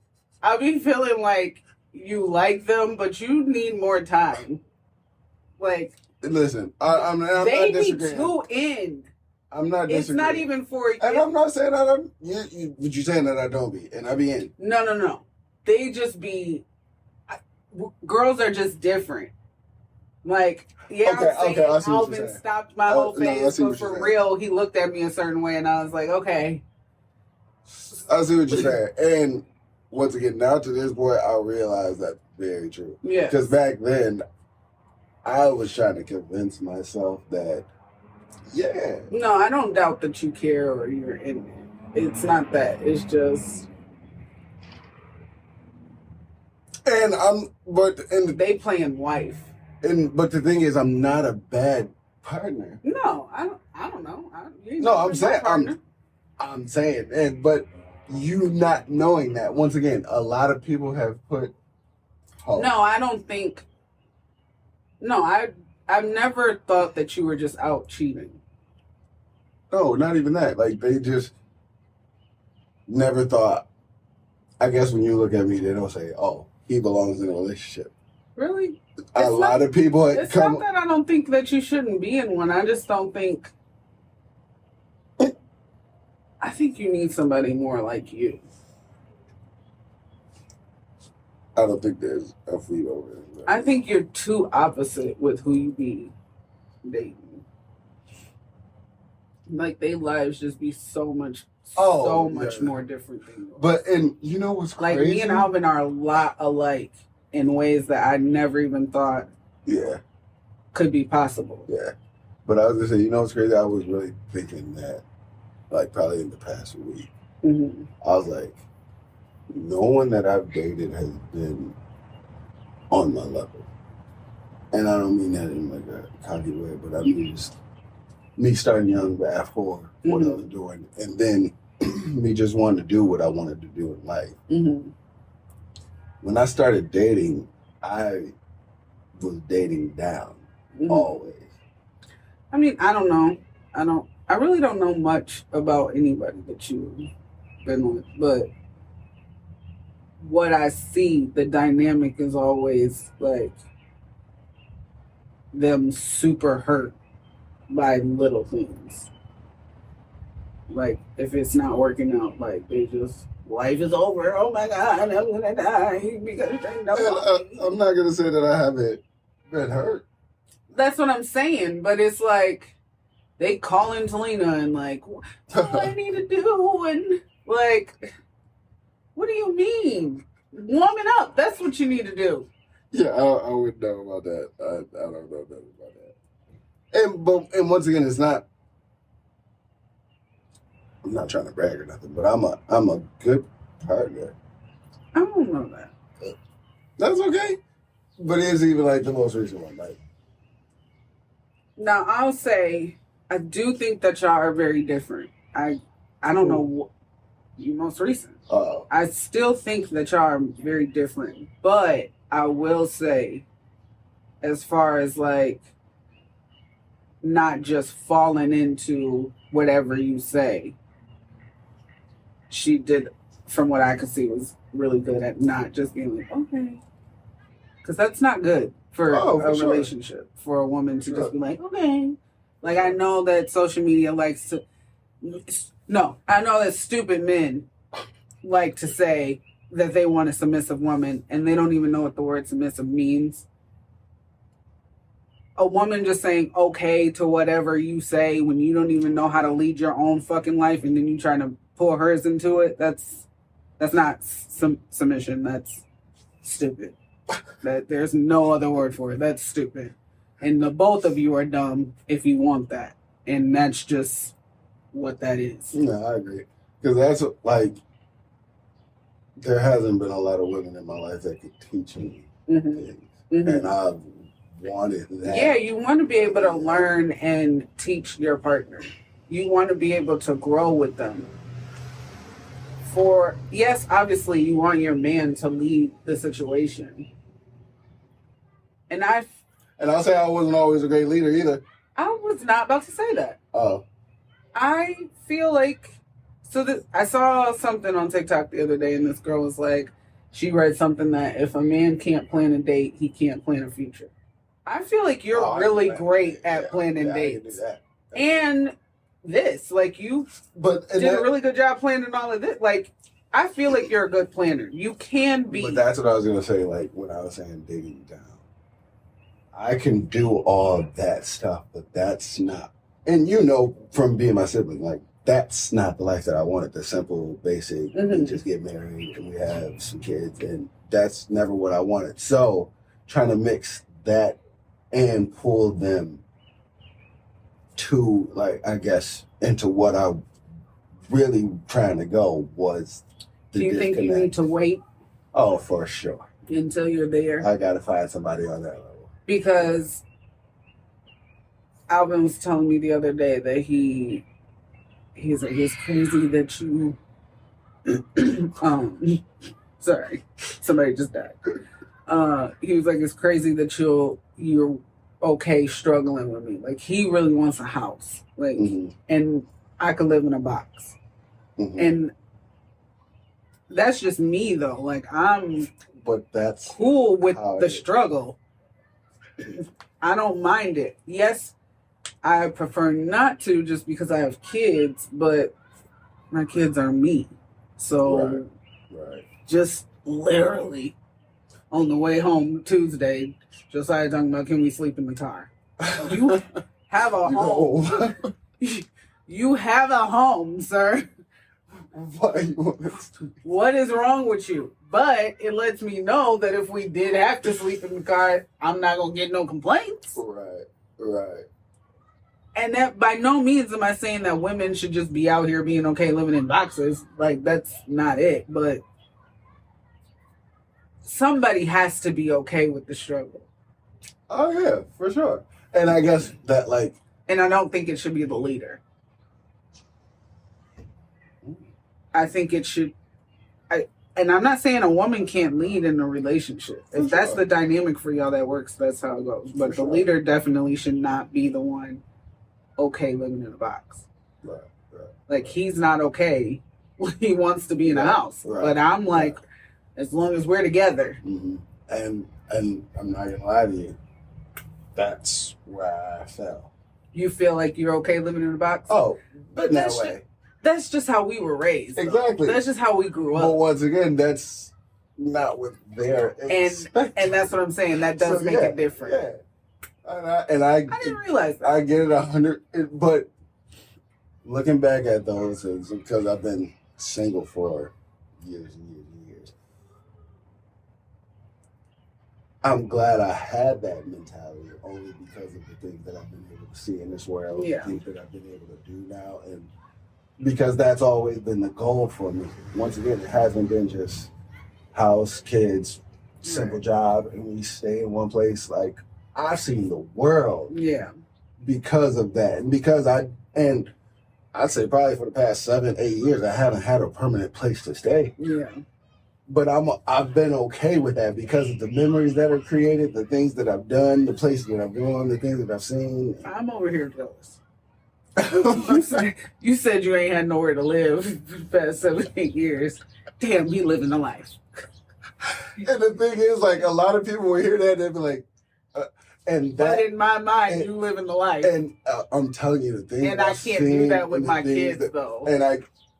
I be feeling like you like them, but you need more time. Like, listen, I'm not disagreeing. They be too in. I'm not disagreeing. It's not even for. And I'm not saying that I'm. But you saying that I don't be, and I be in. No. They just be. Girls are just different. Like, Alvin stopped my whole face, but for real, he looked at me a certain way, and I was like, okay. I see what you're saying, and. Once again, now to this point, I realize that's very true. Yeah. Because back then, I was trying to convince myself that, No, I don't doubt that you care or you're in it. It's not that. It's just. They playing wife. But the thing is, I'm not a bad partner. No, I don't know. I'm saying, but. You not knowing that, once again, a lot of people have put hope. No, I don't think. No, I've never thought that you were just out cheating. No, not even that. Like, they just never thought. I guess when you look at me, they don't say, oh, he belongs in a relationship. Really? A lot of people it's not that I don't think that you shouldn't be in one. I just don't think... I think you need somebody more like you. I don't think there's a fleet over there. I think you're too opposite with who you be dating. Like, their lives just be so much more different than yours. But, and you know what's crazy? Like, me and Alvin are a lot alike in ways that I never even thought could be possible. Yeah. But I was going to say, you know what's crazy? I was really thinking that, like, probably in the past week. Mm-hmm. I was like, no one that I've dated has been on my level. And I don't mean that in like a cocky way, but I mean just me starting young back for what I was doing. And then me just wanting to do what I wanted to do in life. Mm-hmm. When I started dating, I was dating down always. I mean, I don't know. I really don't know much about anybody that you've been with, but what I see, the dynamic is always like them super hurt by little things. Like, if it's not working out, like, they just, life is over. Oh my God, I'm gonna die because they know. I'm not gonna say that I haven't been hurt. That's what I'm saying, but it's like they call in Talina and like, what do I need to do? And like, what do you mean? Warming up. That's what you need to do. Yeah, I would know about that. I don't know nothing about that. And once again, it's not. I'm not trying to brag or nothing, but I'm a good partner. I don't know that. That's okay. But it is even like the most recent one, like. Now I'll say I do think that y'all are very different. I don't know you most recent. I still think that y'all are very different, but I will say, as far as like not just falling into whatever you say, she did, from what I could see, was really good at not just being like, okay, because that's not good for a relationship, for a woman to just be like, okay. Like, I know that social media likes to, I know that stupid men like to say that they want a submissive woman and they don't even know what the word submissive means. A woman just saying okay to whatever you say when you don't even know how to lead your own fucking life and then you trying to pull hers into it, that's not submission. That's stupid. That there's no other word for it. That's stupid. And the both of you are dumb if you want that. And that's just what that is. No, I agree. Because that's like, there hasn't been a lot of women in my life that could teach me things. And I've wanted that. Yeah, you want to be able to learn and teach your partner. You want to be able to grow with them. Yes, obviously you want your man to lead the situation. And I'll say I wasn't always a great leader either. I was not about to say that. Oh. I feel like, I saw something on TikTok the other day and this girl was like, she read something that if a man can't plan a date, he can't plan a future. I feel like you're really great at planning dates. And this, like you did a really good job planning all of this. Like, I feel like you're a good planner. You can be. But that's what I was going to say, like when I was saying dating down. I can do all that stuff, but that's not, and you know from being my sibling, like that's not the life that I wanted. The simple, basic, we just get married and we have some kids, and that's never what I wanted. So trying to mix that and pull them to, like, I guess, into what I really trying to go was the Do you disconnect. think you need to wait? Oh, for sure. Until you're there? I got to find somebody on that level. Because Alvin was telling me the other day that he's like, it's crazy that you sorry, somebody just died. He was like, it's crazy that you're okay struggling with me. Like, he really wants a house. Like, and I could live in a box. And that's just me though. Like, I'm but that's cool with the struggle. I don't mind it. Yes, I prefer not to just because I have kids, but my kids are me. So just literally on the way home Tuesday, Josiah talking about, can we sleep in the car? You have a home. You have a home, sir. What is wrong with you? But it lets me know that if we did have to sleep in the car, I'm not going to get no complaints. Right. And that by no means am I saying that women should just be out here being okay living in boxes. Like, that's not it. But somebody has to be okay with the struggle. Oh, yeah, for sure. And I guess that, like... And I don't think it should be the leader. I think it should... And I'm not saying a woman can't lead in a relationship. If that's the dynamic for y'all that works, that's how it goes. But the leader definitely should not be the one okay living in a box. Right. Like, he's not okay. He wants to be in a house. But I'm like, as long as we're together. Mm-hmm. And I'm not going to lie to you. That's where I fell. You feel like you're okay living in a box? Oh, but that way. That's just how we were raised. Exactly. That's just how we grew up. But once again, that's not what they're expecting. And that's what I'm saying. That does make it different. Yeah. And I didn't realize that. I get it 100. But looking back at those, because I've been single for years and years and years, I'm glad I had that mentality only because of the things that I've been able to see in this world, the things that I've been able to do now, and because that's always been the goal for me. Once again, it hasn't been just house, kids, simple job, and we stay in one place. Like, I've seen the world because of that. And because I'd say probably for the past 7-8 years, I haven't had a permanent place to stay. Yeah. But I've been okay with that because of the memories that are created, the things that I've done, the places that I've gone, the things that I've seen. I'm over here jealous. You said you ain't had nowhere to live for the past 7-8 years. Damn, you living the life. And the thing is, like, a lot of people will hear that, they'll be like, but in my mind, you living the life. And I'm telling you the thing. And I can't do that with my kids, though.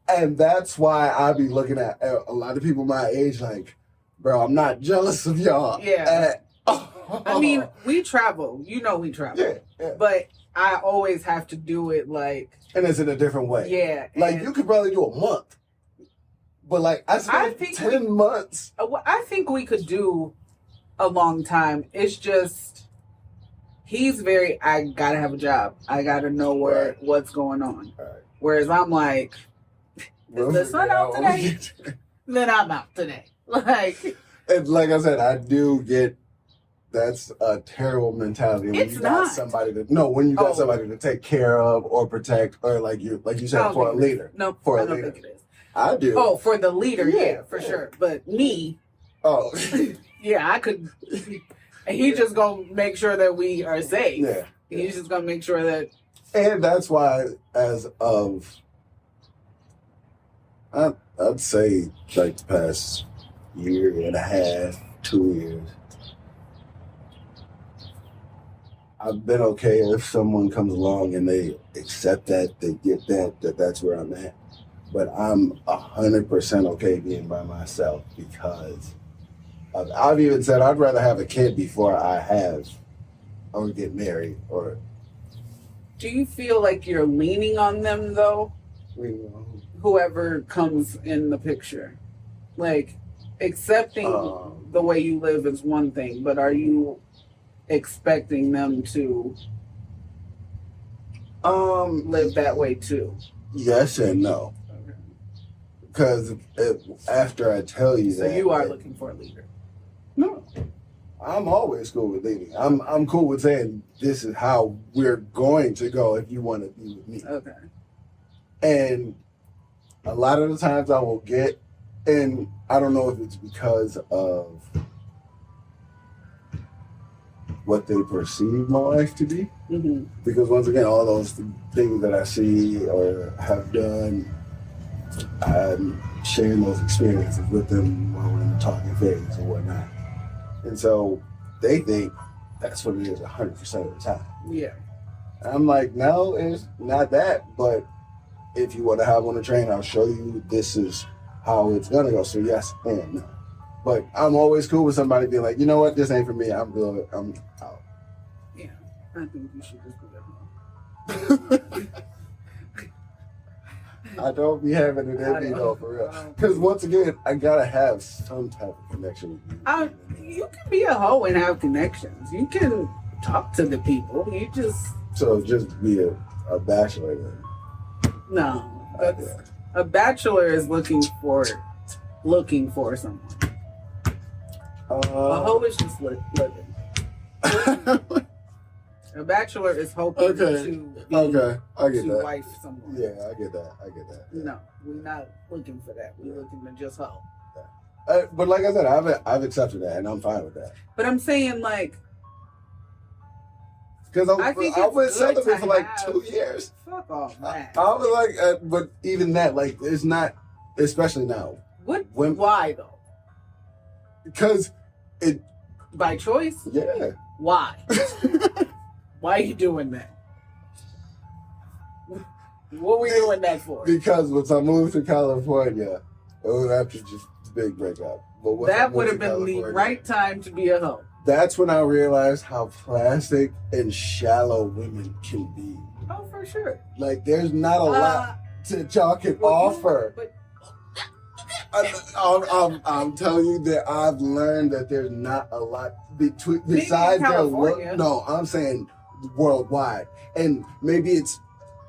And that's why I be looking at a lot of people my age like, bro, I'm not jealous of y'all. Yeah. I mean, we travel. You know we travel. Yeah. But I always have to do it like... And it's in a different way. Yeah. Like, you could probably do a month. But, like, I spent 10 months. I think we could do a long time. It's just... He's very, I gotta have a job. I gotta know what's going on. Right. Whereas I'm like... Is the sun out today? Then I'm out today. And like I said, I do get that's a terrible mentality when you got somebody to take care of or protect, or like you said, for a leader. No, for I a don't leader. think it is. I do. Oh, for the leader, yeah, for sure. But me, yeah, I could. He's just gonna make sure that we are safe. Yeah, he's just gonna make sure that. And that's why, as of I'd say like the past year and a half, 2 years, I've been okay if someone comes along and they accept that, they get that's where I'm at. But I'm 100% okay being by myself because I've even said I'd rather have a kid before I have or get married. Or do you feel like you're leaning on them though? Whoever comes in the picture, like accepting the way you live is one thing, but are you expecting them to live that way too? Yes and no. Okay. Because after I tell you so you are looking for a leader. No, I'm always cool with leading. I'm cool with saying this is how we're going to go if you want to be with me. Okay. And a lot of the times I will get, and I don't know if it's because of what they perceive my life to be. Mm-hmm. Because once again, all those things that I see or have done I'm sharing those experiences with them while we're in the talking phase or whatnot. And so they think that's what it is 100% of the time. Yeah. And I'm like, no, it's not that. But if you want to have on a train, I'll show you this is how it's going to go. So yes and no. But I'm always cool with somebody being like, you know what, this ain't for me. I'm good. I'm out. Yeah. I think you should just do that. I don't be having it in me though, for real. Because once again, I gotta have some type of connection with you. You can be a hoe and have connections. You can talk to the people. You just just be a bachelor then. No, a bachelor is looking for someone. A hoe is just living. A bachelor is hoping to wife someone. Yeah, I get that. Yeah. No, we're not looking for that. We're looking to just hoe. But like I said, I've accepted that, and I'm fine with that. But I'm saying, like, because I was celibate for like 2 years. Fuck off, man. I was like, but even that, like, it's not, especially now. Why though? Because it. By choice? Yeah. Why? Why are you doing that? What were you doing that for? Because once I moved to California, it was after just a big breakup. But that would have been the right time to be a hoe. That's when I realized how plastic and shallow women can be. Oh, for sure. Like, there's not a lot that y'all can offer. I'm telling you that I've learned that there's not a lot besides their look. No, I'm saying worldwide. And maybe it's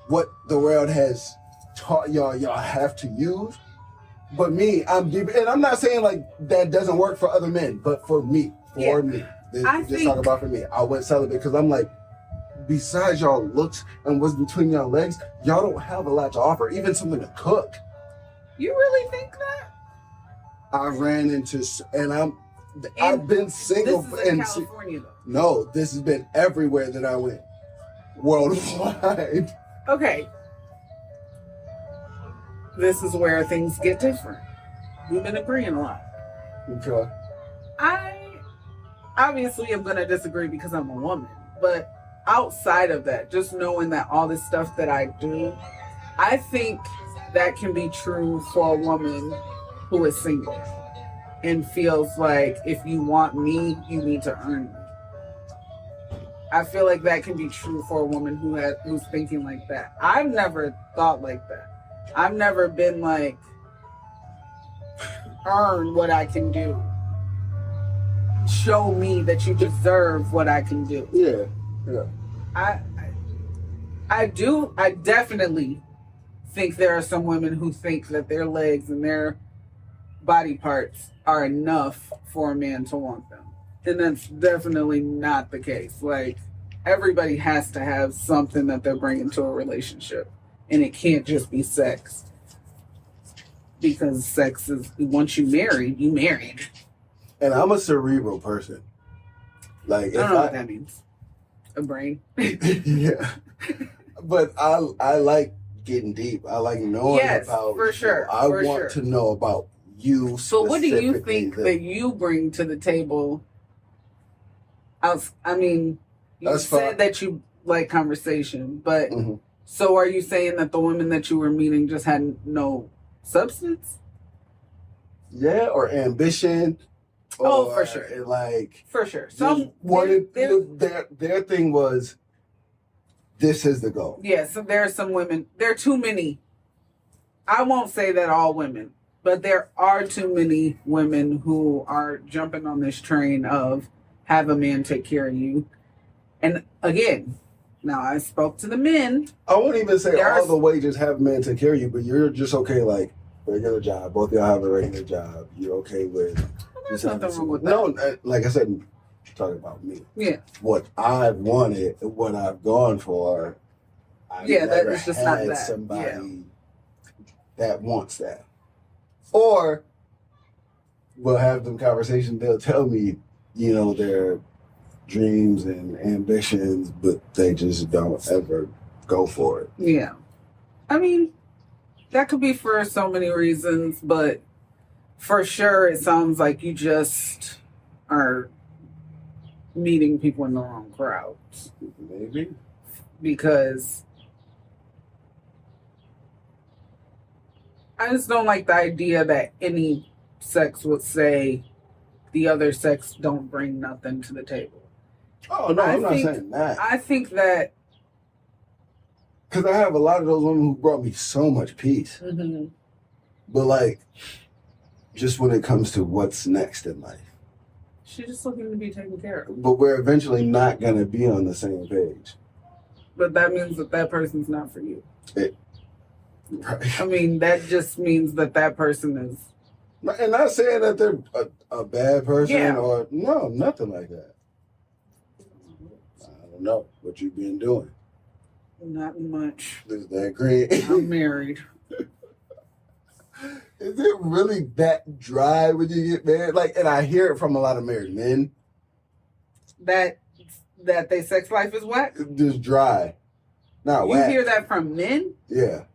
what the world has taught y'all have to use. But me, I'm deep, and I'm not saying like that doesn't work for other men, but for me. Just talk about for me. I went celibate because I'm like, besides y'all looks and what's between y'all legs, y'all don't have a lot to offer, even something to cook. You really think that? I ran into, I've been single. This is in California, though. No, this has been everywhere that I went, worldwide. Okay. This is where things get different. We've been agreeing a lot. Okay. I obviously am going to disagree because I'm a woman, but outside of that, just knowing that all this stuff that I do, I think that can be true for a woman who is single and feels like if you want me, you need to earn me. I feel like that can be true for a woman who's thinking like that. I've never thought like that. I've never been like, earn what I can do. Show me that you deserve what I can do. Yeah. I definitely think there are some women who think that their legs and their body parts are enough for a man to want them. And that's definitely not the case. Like, everybody has to have something that they're bringing to a relationship. And it can't just be sex. Because sex is, once you married, you married. And I'm a cerebral person. Like, I don't know what that means. A brain? Yeah. But I like getting deep. I like knowing about for sure. I want to know about you. So what do you think that you bring to the table? I mean, you said that you like conversation, but so are you saying that the women that you were meeting just had no substance? Yeah, or ambition. Oh, for sure. Like, for sure. Their thing was, this is the goal. Yeah, so there are some women, there are too many. I won't say that all women, but there are too many women who are jumping on this train of have a man take care of you. And again, now I spoke to the men. I won't even say all the way just have a man take care of you, but you're just okay, like, regular job. Both of y'all have a regular job. You're okay with... There's nothing wrong with that. No, like I said, talking about me. Yeah. What I've wanted, what I've gone for. That is just not that. Somebody that wants that. Or we'll have them conversations. They'll tell me, their dreams and ambitions, but they just don't ever go for it. Yeah. I mean, That could be for so many reasons, but for sure it sounds like you just are meeting people in the wrong crowds. Maybe. Because I just don't like the idea that any sex would say the other sex don't bring nothing to the table. Oh, no, I'm not saying that. I think that... Because I have a lot of those women who brought me so much peace. Mm-hmm. But, like, just when it comes to what's next in life. She's just looking to be taken care of. But we're eventually not going to be on the same page. But that means that person's not for you. Right. I mean, that just means that person is... And not saying that they're a bad person or... No, nothing like that. I don't know what you've been doing. Not much. Is that great? I'm married. Is it really that dry when you get married? Like, and I hear it from a lot of married men. That their sex life is whack? Just dry. Not whack. You hear that from men? Yeah.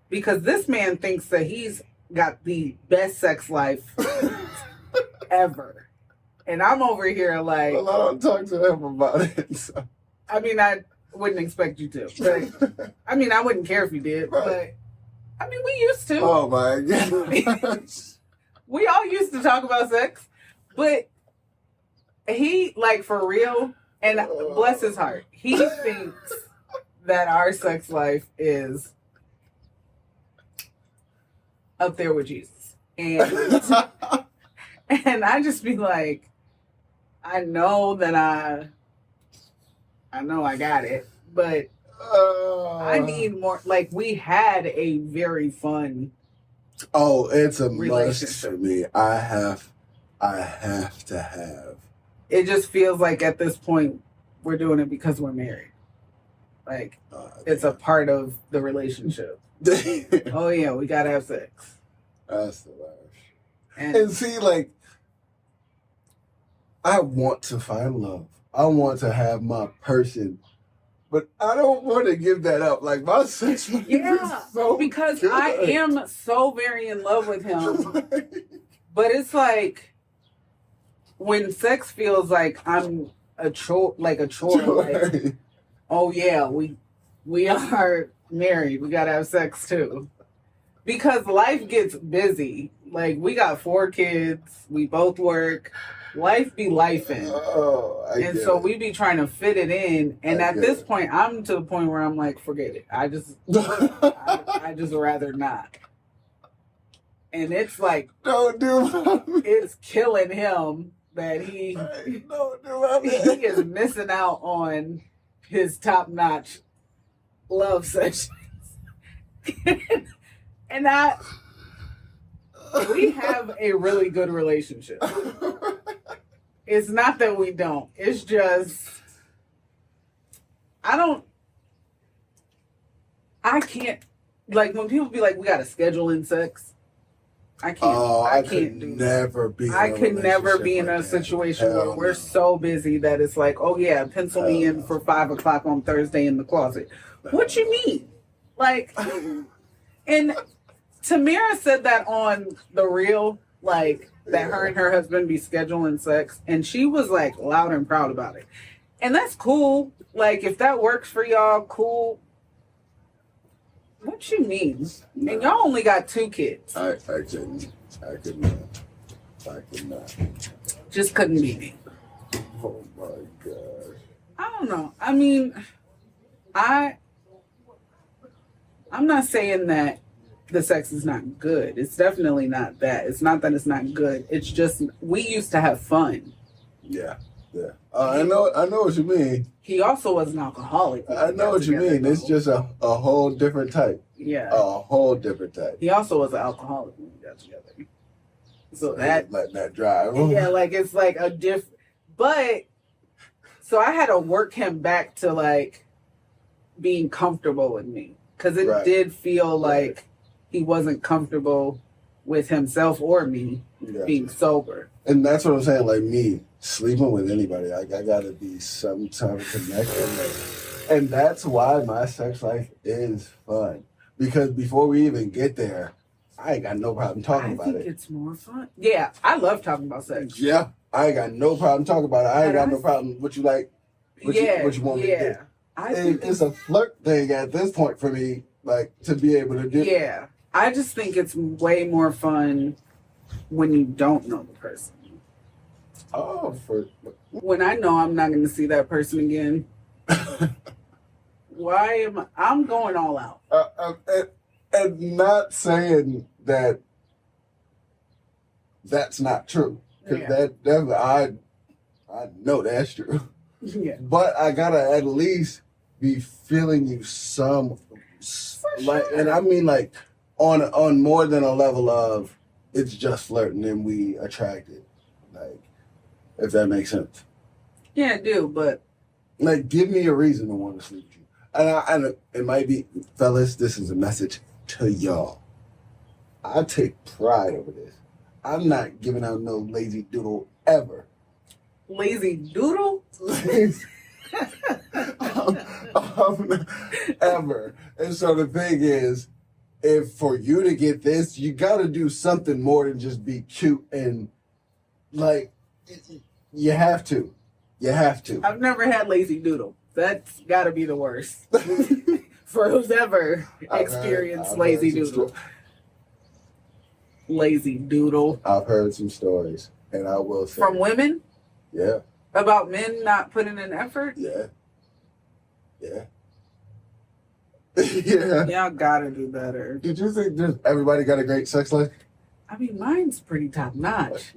Because this man thinks that he's got the best sex life ever. And I'm over here like... Well, I don't talk to them about it. So. I mean, I wouldn't expect you to. But, I mean, I wouldn't care if you did. Right. But, I mean, we used to. Oh, my God. We all used to talk about sex. But he, like, for real, and bless his heart, he thinks that our sex life is up there with Jesus. And I just be like, I know I got it, but I need more. Like, we had a very fun it's a must for me. I have to have. It just feels like at this point we're doing it because we're married. Like, it's a part of the relationship. Oh yeah, we gotta have sex. That's the worst. And see, like, I want to find love. I want to have my person, but I don't want to give that up. Like, my sex life is so because good. I am so very in love with him. But it's like when sex feels like I'm a chore, like, oh yeah, we are married. We gotta have sex too. Because life gets busy. Like, we got 4 kids. We both work. Life be lifing. And so we be trying to fit it in. And at this point, I'm to the point where I'm like, forget it. I just rather not. And it's like, don't do it's killing him that he is missing out on his top-notch love sessions. And we have a really good relationship. It's not that we don't. It's just, I can't, like, when people be like, we got to schedule in sex, I can't. I can't do that. I could never be in a situation where we're so busy that it's like, oh yeah, pencil me in for 5 o'clock on Thursday in the closet. What you mean? Like, and Tamara said that on The Real, like, that her and her husband be scheduling sex, and she was like loud and proud about it. And that's cool. Like, if that works for y'all, cool. What you mean? And y'all only got 2 kids. I could not. Just couldn't be me. Oh my gosh. I don't know. I mean, I'm not saying that the sex is not good. It's definitely not that. It's not that it's not good. It's just we used to have fun. Yeah. I know what you mean. He also was an alcoholic. I know what you mean. It's just a whole different type. Yeah. A whole different type. He also was an alcoholic when we got together. So that letting that drive. Yeah, like, it's like a but so I had to work him back to, like, being comfortable with me. Because it did feel like he wasn't comfortable with himself or me being sober. And that's what I'm saying. Like, me sleeping with anybody, I gotta be some type of connection. And that's why my sex life is fun. Because before we even get there, I ain't got no problem talking about it. I think it's more fun. Yeah, I love talking about sex. Yeah, I ain't got no problem talking about it. I ain't got no problem what you like, what you want me to do. It's a flirt thing at this point for me, like, to be able to do. Yeah, I just think it's way more fun when you don't know the person. Oh, when I know I'm not going to see that person again. I'm going all out. And not saying that that's not true. Because I know that's true. Yeah. But I gotta at least be feeling you some, like, and I mean like on more than a level of it's just flirting and we attracted, like, if that makes sense. Yeah, I do, but like, give me a reason to want to sleep with you. And it might be, fellas, this is a message to y'all. I take pride over this. I'm not giving out no lazy doodle ever. Lazy doodle? Ever. And so the thing is, if for you to get this, you got to do something more than just be cute and, like, you have to. You have to. I've never had lazy doodle. That's got to be the worst. For who's ever experienced lazy doodle. Lazy doodle. I've heard some stories, and I will say. From women? Yeah. About men not putting in effort? Yeah. Yeah. Yeah. Y'all gotta do better. Did you think just everybody got a great sex life? I mean, mine's pretty top notch.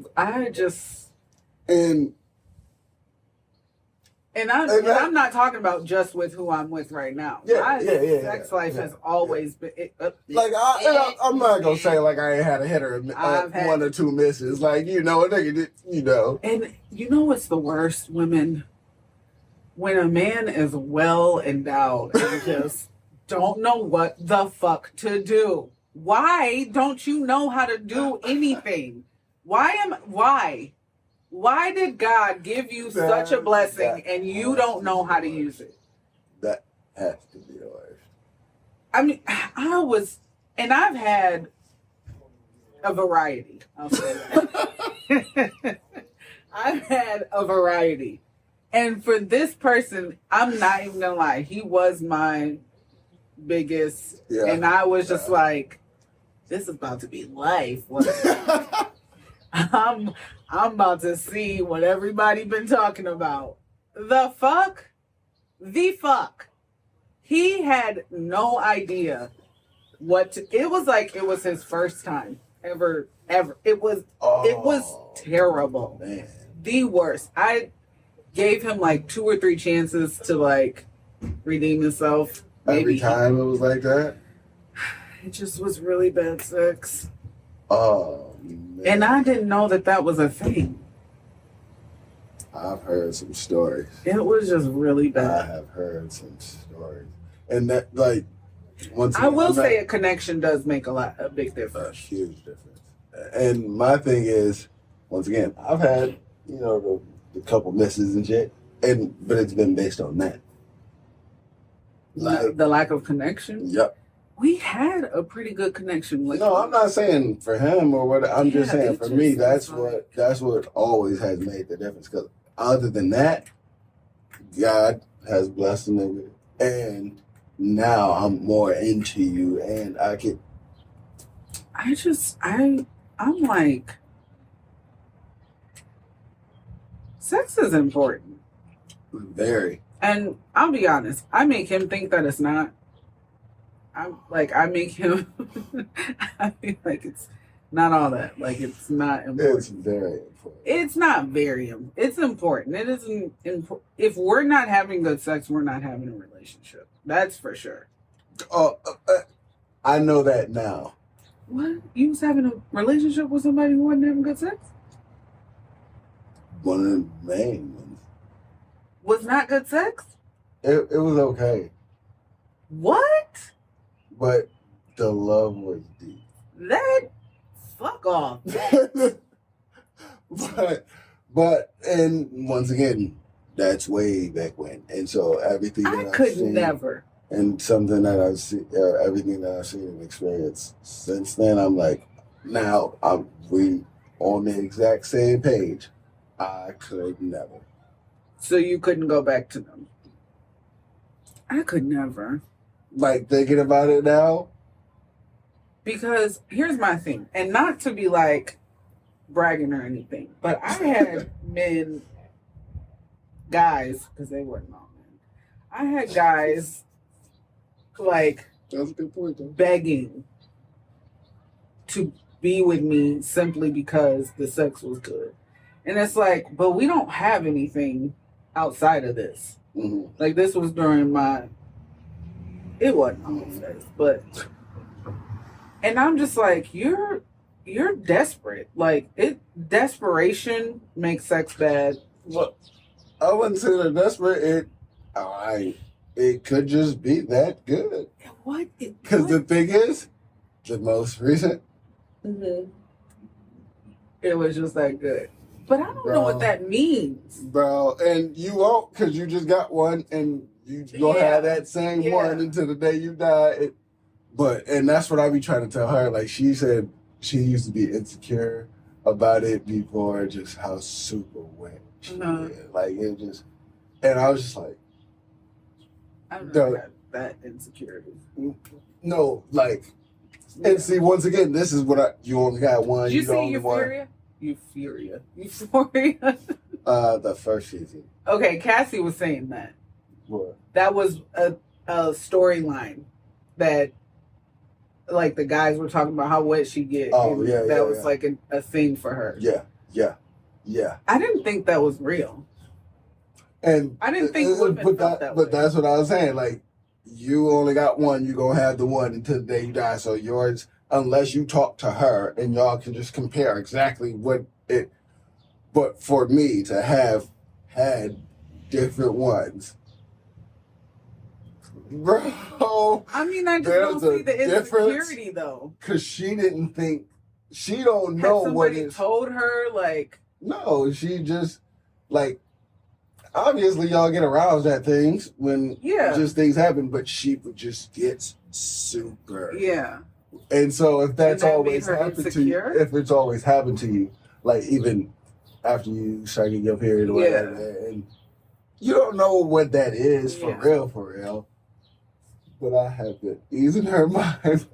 And I'm not talking about just with who I'm with right now. My sex life has always been... I'm not going to say like I ain't had a hit or one or two misses. Like, a nigga did, And you know what's the worst, women? When a man is well endowed and just don't know what the fuck to do. Why don't you know how to do anything? Why? Why did God give you such a blessing and you don't know how to use it? That has to be the worst. I mean, I've had a variety. I'll say that. I've had a variety. And for this person, I'm not even gonna lie, he was my biggest, and I was just like, this is about to be life. I'm about to see what everybody been talking about. The fuck? He had no idea it was like it was his first time ever. It was terrible. Man. The worst. I gave him like 2 or 3 chances to like redeem himself. Every time it was like that? It just was really bad sex. Oh, man. And I didn't know that was a thing. I've heard some stories. It was just really bad. I have heard some stories. And that, like, once again, I will say a connection does make a big difference. A huge difference. And my thing is, once again, I've had, the couple misses and shit, but it's been based on that. Like, the lack of connection? Yep. We had a pretty good connection with No, I'm not saying for him or what. I'm just saying for me, that's like... what always has made the difference. Because other than that, God has blessed the nigga, and now I'm more into you, and I'm like, sex is important. Very. And I'll be honest, I make him think that it's not. I make him, I feel like it's not all that. Like, it's not important. It's very important. It's not very important. It's important. It isn't important. If we're not having good sex, we're not having a relationship. That's for sure. I know that now. What? You was having a relationship with somebody who wasn't having good sex? One of the main ones. Was not good sex? It was okay. What? But the love was deep. Fuck off. but and once again, that's way back when. And so everything that I could never. and something that I've seen, everything that I've seen and experienced since then, I'm like, now we on the exact same page. I could never. So you couldn't go back to them? I could never. Like, thinking about it now? Because here's my thing, and not to be like bragging or anything, but I had guys, because they weren't all men. I had guys like That's a good point, though. begging to be with me simply because the sex was good. And it's like, but we don't have anything outside of this. Mm-hmm. Like, this was during it wasn't all sex, but, and I'm just like, you're desperate. Like, desperation makes sex bad. Look, I wouldn't say they're desperate. It could just be that good. What? Because the thing is, the most recent. Mm-hmm. It was just that good. But I don't know what that means. Bro, and you won't, because you just got one, and you gonna have that same one until the day you die. And that's what I be trying to tell her. Like, she said she used to be insecure about it before, just how super wet she is. Like, it just, and I was just like, I've never had that insecurity. No, like, and see, once again, this is what you only got one. Did you see Euphoria? Euphoria. The first season. Okay, Cassie was saying that. What? That was a storyline that, like, the guys were talking about how wet she get. Oh, yeah, that was like a thing for her. Yeah. I didn't think that was real. And I didn't think women felt that way. But that's what I was saying. Like, you only got one, you're going to have the one until the day you die. So yours, unless you talk to her and y'all can just compare exactly what it... But for me to have had different ones... Bro... I mean, I just don't see the insecurity, though. Because she didn't think... She don't know what it... told her, like... No, she just... Like... Obviously, y'all get aroused at things when just things happen, but she would just get super. Yeah. And so if that's always happened to you, if it's always happened to you, like even after you start getting your period or whatever, and you don't know what that is for real. But I have been easing her mind.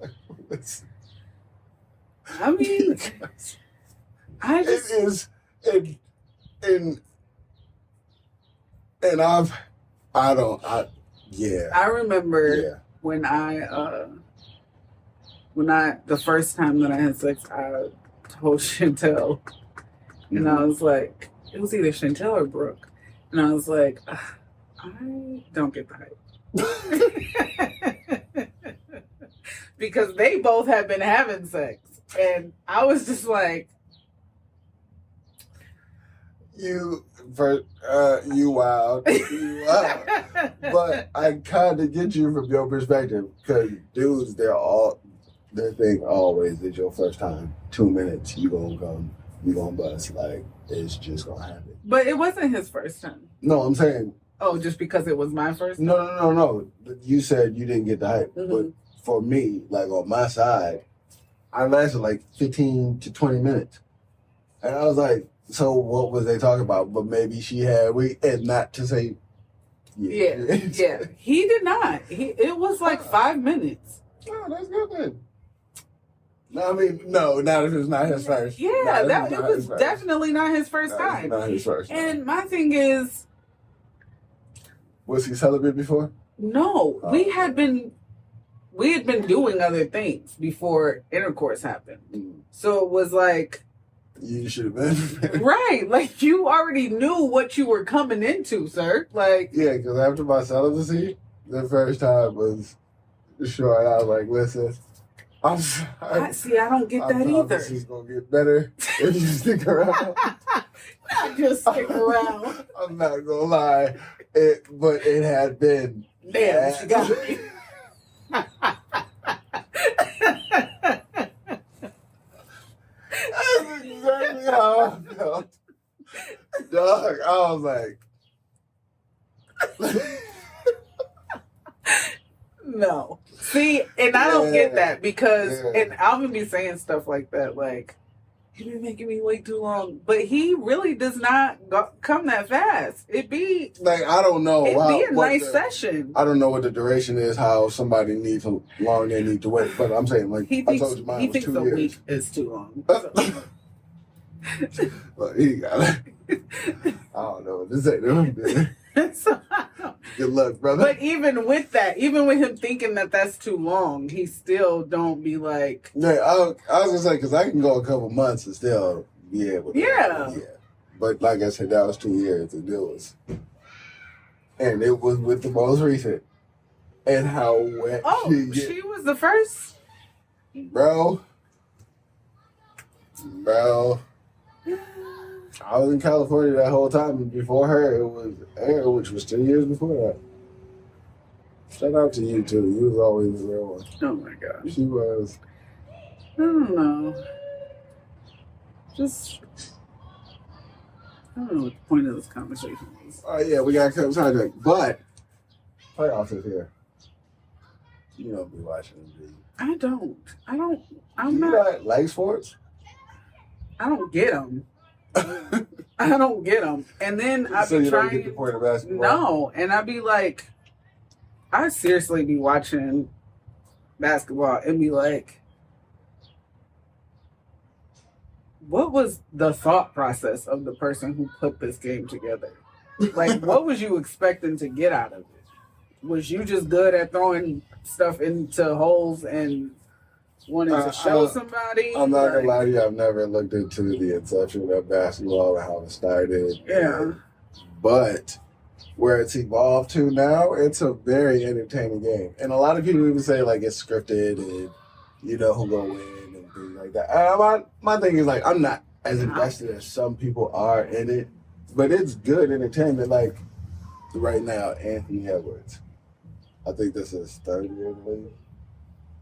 I mean, I just... It is, and I remember when the first time that I had sex, I told Chantel, and I was like, it was either Chantel or Brooke, and I was like, I don't get the hype. Because they both had been having sex, and I was just like, you wild. But I kind of get you from your perspective, because dudes, their thing always is your first time. 2 minutes, you gonna come, you gonna bust. Like, it's just gonna happen. But it wasn't his first time. No, I'm saying. Oh, just because it was my first time? No. You said you didn't get the hype. Mm-hmm. But for me, like on my side, I lasted like 15 to 20 minutes. And I was like, so what was they talking about? But maybe she had, and not to say, yeah. He did not. It was like 5 minutes. Oh, that's good then. No, I mean, no, not if it's not his first. Yeah, it was definitely not his first time. Not his first. And my thing is, was he celibate before? No, we had been doing other things before intercourse happened. Mm. So it was like, you should have been right. Like, you already knew what you were coming into, sir. Like, yeah, because after my celibacy, the first time was short. I was like, listen, I'm sorry. I don't get that either. This is gonna get better if you stick around. Not just stick around. I'm not gonna lie, but it had been. Damn, she got me. That's exactly how I felt. Dog, I was like, No. See, and I don't get that because, and Alvin be saying stuff like that, like, he been making me wait too long. But he really does not come that fast. It be like, I don't know. It be a nice session. I don't know what the duration is, how somebody needs how long they need to wait. But I'm saying, like, I told you mine was 2 years. Week is too long. Well, he got it. I don't know what to say. So, good luck, brother. But even with that, even with him thinking that that's too long, he still don't be like. Yeah, I was gonna say because I can go a couple months and still be able to. Yeah. But like I said, that was 2 years, and it was with the most recent, and how wet. Oh, she was the first. Bro. I was in California that whole time, and before her, it was Air, which was 2 years before that. Shout out to you, too. You was always the real one. Oh, my God. She was. I don't know. I don't know what the point of this conversation is. Oh, yeah, we got to cut subject. But, playoffs is here. You don't be watching them, I don't. I'm you not. Like sports? I don't get them. I don't get them. And then I so be you trying. Don't get the point of basketball? No, and I be like, I seriously be watching basketball and be like, what was the thought process of the person who put this game together? Like, what was you expecting to get out of it? Was you just good at throwing stuff into holes and wanted to show somebody? I'm not gonna lie to you, I've never looked into the inception of basketball and how it started. Yeah. But where it's evolved to now, it's a very entertaining game. And a lot of people even say like it's scripted and you know who gonna win and things like that. My thing is like I'm not as invested as some people are in it, but it's good entertainment. Like right now, Anthony Edwards. I think this is his 3rd year in the league.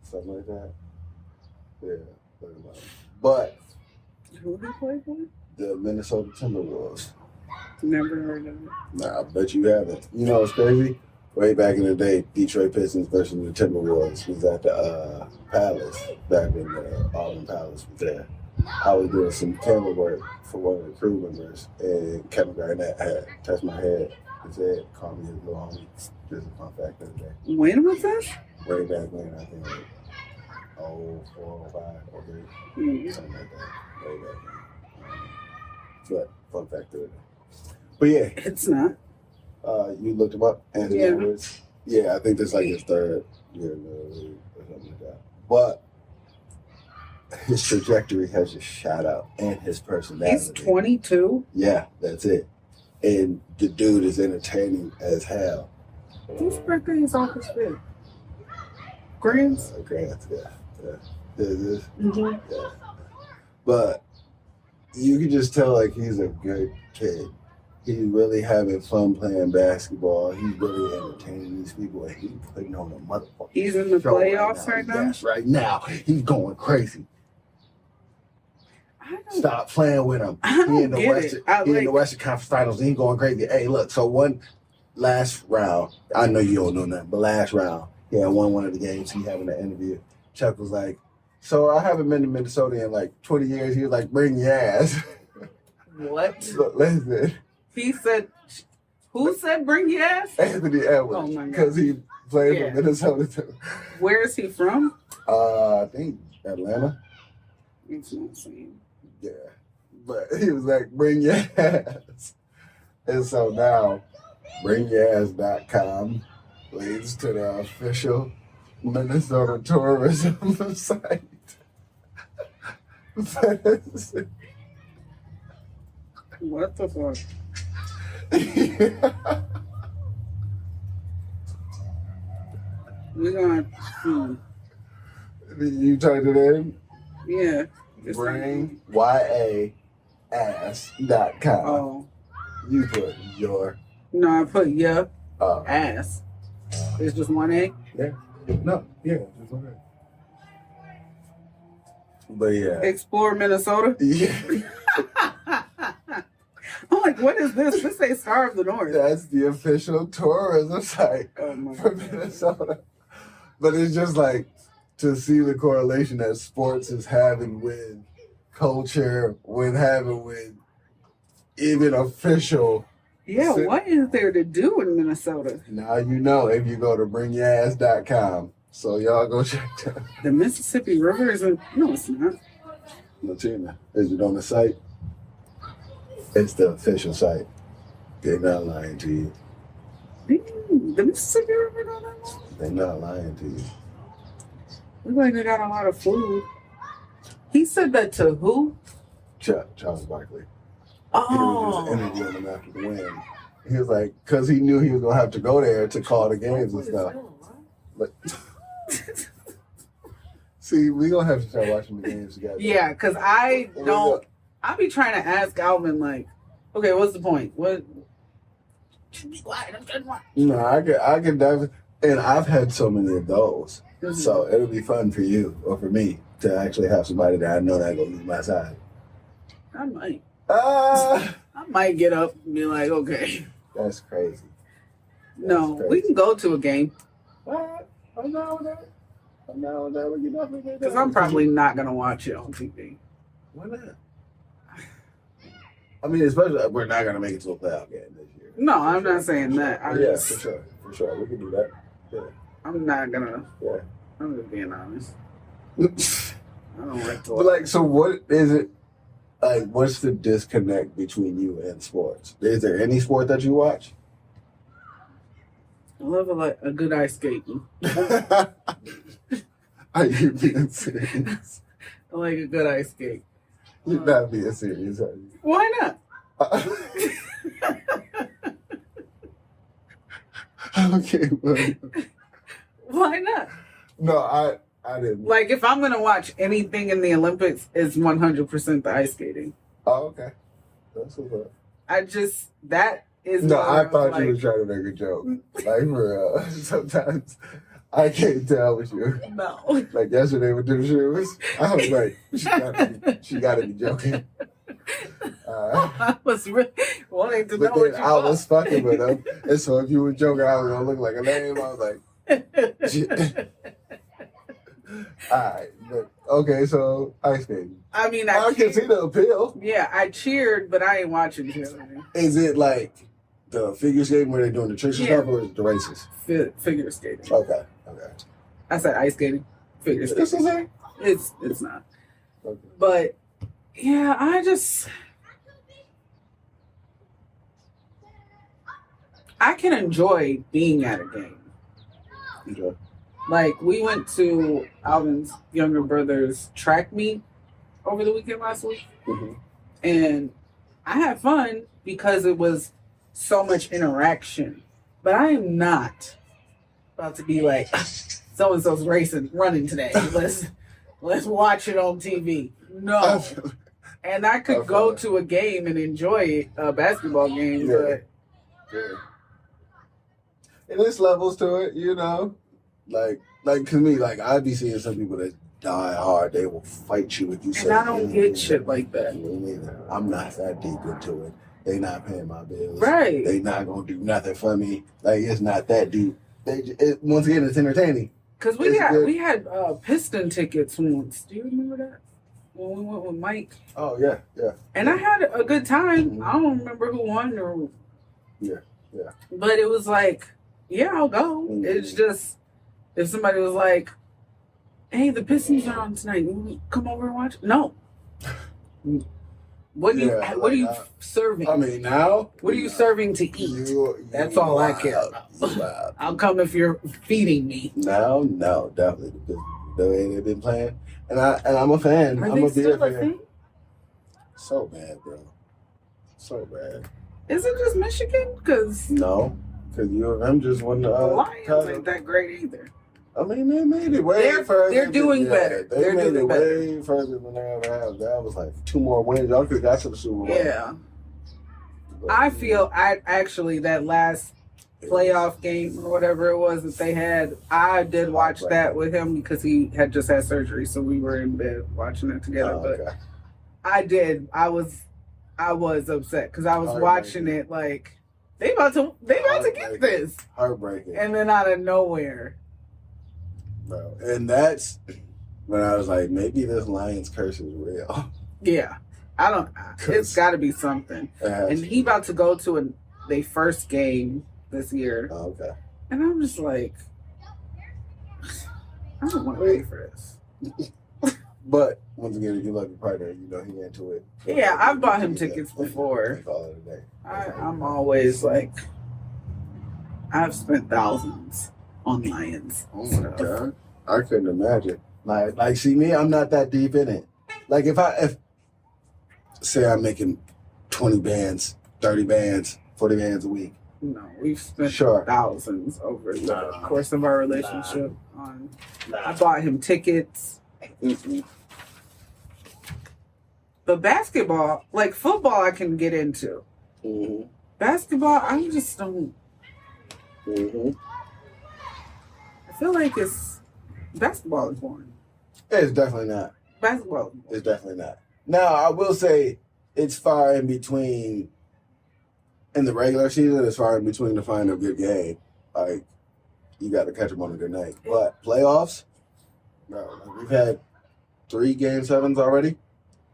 Something like that. Yeah, but who did he play for? The Minnesota Timberwolves. Never heard of it. Nah, I bet you haven't. You know what's crazy? Way back in the day, Detroit Pistons versus the Timberwolves was at the Palace, back when the Auburn Palace was there. I was doing some camera work for one of the crew members, and Kevin Garnett had touched my head. He said, call me his little homie. Just a fun fact of the day. When was this? Way back when, I think like 04, 05, 03, something like that. Way back then. But fun fact of the day. But yeah. It's not. You looked him up, Anthony Edwards. Yeah, I think that's like his 3rd year in the league or something like that. But his trajectory has just shot up, and his personality. He's 22? Yeah, that's it. And the dude is entertaining as hell. Whose birthday is August 5th? Grant's? Grant's, yeah. Mm-hmm. Yeah. But you can just tell like he's a good kid. He's really having fun playing basketball. He's really entertaining these people, and he's putting on a motherfucker. He's in the playoffs right now? Yes, right now. He's going crazy. Stop playing with him. He in the Western Conference Finals. He going crazy. Hey, look. So last round. I know you don't know nothing, but last round, he had won one of the games. He having an interview. Chuck was like, "So I haven't been to Minnesota in like 20 years." He was like, "Bring your ass." What? So, listen. He said, "Who said bring your ass?" Anthony Edwards. Oh my God. Because he played for Minnesota too. Where is he from? I think Atlanta. It's not saying. Yeah. But he was like, bring your ass. And so now, bringyourass.com leads to the official Minnesota tourism site. What the fuck? We're gonna. You typed it in? Yeah. Bring ass.com. Oh. You put your. No, I put ass. It's just one A? Yeah. No, yeah, just one A. But yeah. Explore Minnesota? Yeah. I'm like, what is this? This ain't Star of the North. That's the official tourism site for Minnesota. But it's just like to see the correlation that sports is having with culture, with having with even official. Yeah, what is there to do in Minnesota? Now you know if you go to bringyourass.com. So y'all go check that. The Mississippi River isn't. No, it's not. Latina, is it on the site? It's the official site. They're not lying to you. The Mississippi River don't have one? They're not lying to you. Looks like they got a lot of food. He said that to who? Charles Barkley. Oh. He was just interviewing him after the win. He was like, because he knew he was going to have to go there to call the games and stuff. But see, we going to have to start watching the games together. Yeah, because I don't. I'll be trying to ask Alvin, like, okay, what's the point? What? Be quiet. I'm trying to watch. No, I can definitely. And I've had so many of those. Mm-hmm. So it'll be fun for you or for me to actually have somebody that I know that going to leave my side. I might. I might get up and be like, okay. That's crazy. We can go to a game. What? I'm down with that. We can definitely get that. Because I'm probably not going to watch it on TV. Why not? I mean, especially, we're not going to make it to a playoff game this year. No, I'm not saying that. For sure. We can do that. Yeah. I'm not going to. Yeah. I'm just being honest. I don't like to. But, like, so what is it? Like, what's the disconnect between you and sports? Is there any sport that you watch? I love a good ice skating. Are you being serious? I like a good ice skate. You're not being serious, are you? Why not? Okay, well. Why not? No, I didn't. Like, if I'm going to watch anything in the Olympics, it's 100% the ice skating. Oh, okay. That's what's up. That is. No, I thought you were trying to make a joke. Like, for sometimes I can't tell with you. No. Like yesterday with them shoes, I was like, she gotta be joking. I was really wanting to know but what then you I was thought. fucking with them. And so if you were joking, I was gonna look like a lame. I was like, alright, but okay, so ice skating. I mean, I can see the appeal. Yeah, I cheered, but I ain't watching it. Is it like the figure skating where they're doing the tricks and stuff, or is it the races? Figure skating. Okay. I said ice skating. Figure skating. It's not. Okay. But yeah, I can enjoy being at a game. Okay. Like, we went to Alvin's younger brother's track meet over the weekend last week. Mm-hmm. And I had fun because it was so much interaction. But I am not about to be like, so-and-so's running today. Let's watch it on TV. No. And I could go to a game and enjoy it, a basketball game, but... Yeah. And there's levels to it, you know? Like to me, like, I'd be seeing some people that die hard. They will fight you if you say. And I don't get shit like that. I'm not that deep into it. They not paying my bills. Right. They not gonna do nothing for me. Like, it's not that deep. Once again, it's entertaining. Because we had Piston tickets once. Do you remember that? When we went with Mike. Oh, yeah. And I had a good time. Mm-hmm. I don't remember who won or. Yeah. But it was like, yeah, I'll go. Mm-hmm. It's just, if somebody was like, hey, the Pistons are on tonight. You come over and watch? No. What are you serving? I mean, now. What are you serving to eat? That's all I care about. I'll come if you're feeding me. No, definitely. The way they've been playing. And I'm a fan. I'm a beer fan. So bad, bro. So bad. Is it just Michigan? No. Because U of M just won the Lions ain't that great either. I mean, they made it way further. They're doing better. They made it way further than they ever have. That was like 2 more wins. Y'all could have got to the Super Bowl. Yeah. But, I feel actually that last playoff game or whatever it was that they had, I did watch that with him because he had just had surgery, so we were in bed watching it together. But I was upset because I was watching it like they about to get this. Heartbreaking. And then out of nowhere, Bro. And that's when I was like, maybe this lion's curse is real. Yeah. It's got to be something. And he about to go to their first game this year. Oh, okay. And I'm just like, I don't want to pay for this. But once again, if you love your partner, you know he into it. So yeah, I've bought him tickets before. I'm always like, I've spent thousands on lions. Oh my God. I couldn't imagine. Like, see me, I'm not that deep in it. Like if say I'm making 20 bands, 30 bands, 40 bands a week. No, we've spent thousands over the course of our relationship. I bought him tickets. Mm-hmm. But basketball, like football, I can get into. Mm-hmm. Basketball, I just don't. Mm-hmm. I feel like basketball is boring. It's definitely not. Basketball is boring. It's definitely not. Now, I will say it's far in between. In the regular season, it's far in between to find a good game. Like, you got to catch them on a good night. But playoffs, bro, like we've had 3 Game 7s already.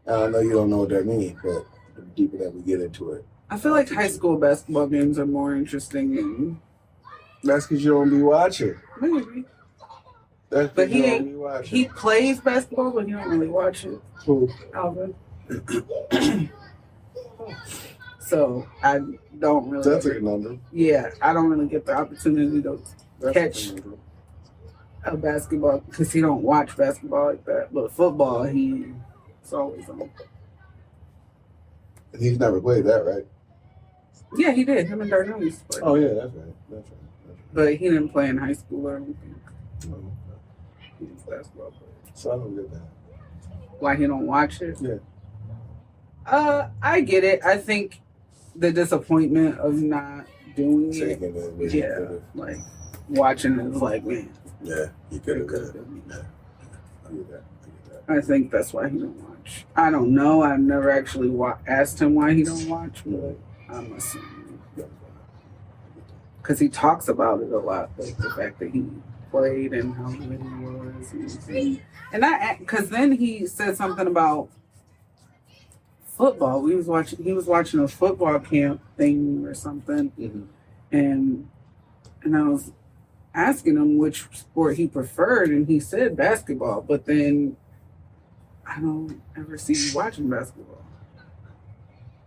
And I know you don't know what that means, but the deeper that we get into it. I feel like high school basketball games are more interesting than... That's because you don't be watching. Maybe. That's but he plays basketball, but he don't really watch it. Who? Alvin. So I don't really. That's a conundrum. Yeah, I don't really get the opportunity to catch a basketball because he don't watch basketball like that. But football, it's always on. He's never played that, right? Yeah, he did. Him and Darnell used to play. Oh yeah, that's right. But he didn't play in high school or anything. No. He's a basketball player. So I don't get that. Why he don't watch it? Yeah. I get it. I think the disappointment of not doing it. Yeah, like watching it is like, man. Yeah, you could have done it. Yeah. I get that. I think that's why he don't watch. I don't know. I've never actually asked him why he don't watch, but I'm assuming because he talks about it a lot, like the fact that he played and how good he was, and because then he said something about football. He was watching a football camp thing or something, and I was asking him which sport he preferred, and he said basketball. But then I don't ever see you watching basketball.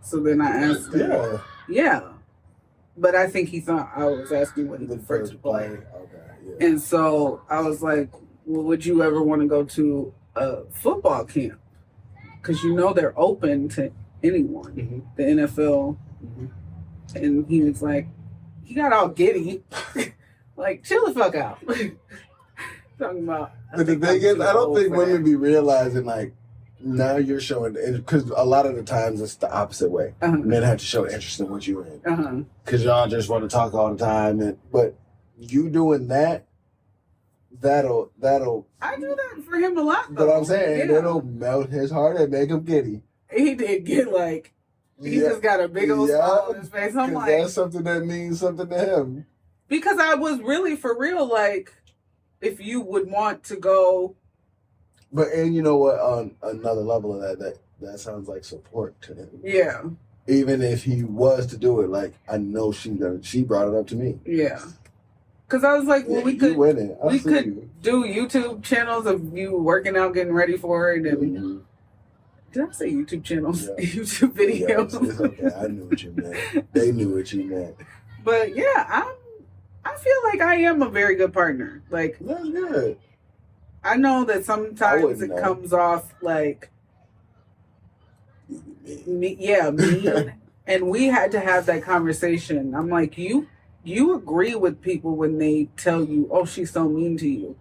So then I asked him, yeah. But I think he thought I was asking what he preferred to play. Okay, yeah. And so I was like, well, would you ever want to go to a football camp? Because they're open to anyone, the NFL. And he was like, he got all giddy. Like, chill the fuck out. Talking about. But the thing is, I don't think women be realizing, like, now you're showing, because a lot of the times it's the opposite way. Men have to show interest in what you're in. Because y'all just want to talk all the time. But you doing that'll. I do that for him a lot, though. But I'm saying, it'll melt his heart and make him giddy. He did get like, he just got a big old smile on his face. I'm like, that's something that means something to him. Because I was really, for real, like, if you would want to go. And you know what? On another level of that sounds like support to him. Yeah. Even if he was to do it, like, I know she brought it up to me. Yeah. Because I was like, well, we could do YouTube channels of you working out, getting ready for it. And did I say YouTube channels? Yeah. YouTube videos. Yeah, it's okay. I knew what you meant. They knew what you meant. But yeah, I feel like I am a very good partner. Like, that's good. I know that sometimes it comes off like mean. And we had to have that conversation. I'm like, you agree with people when they tell you, oh, she's so mean to you.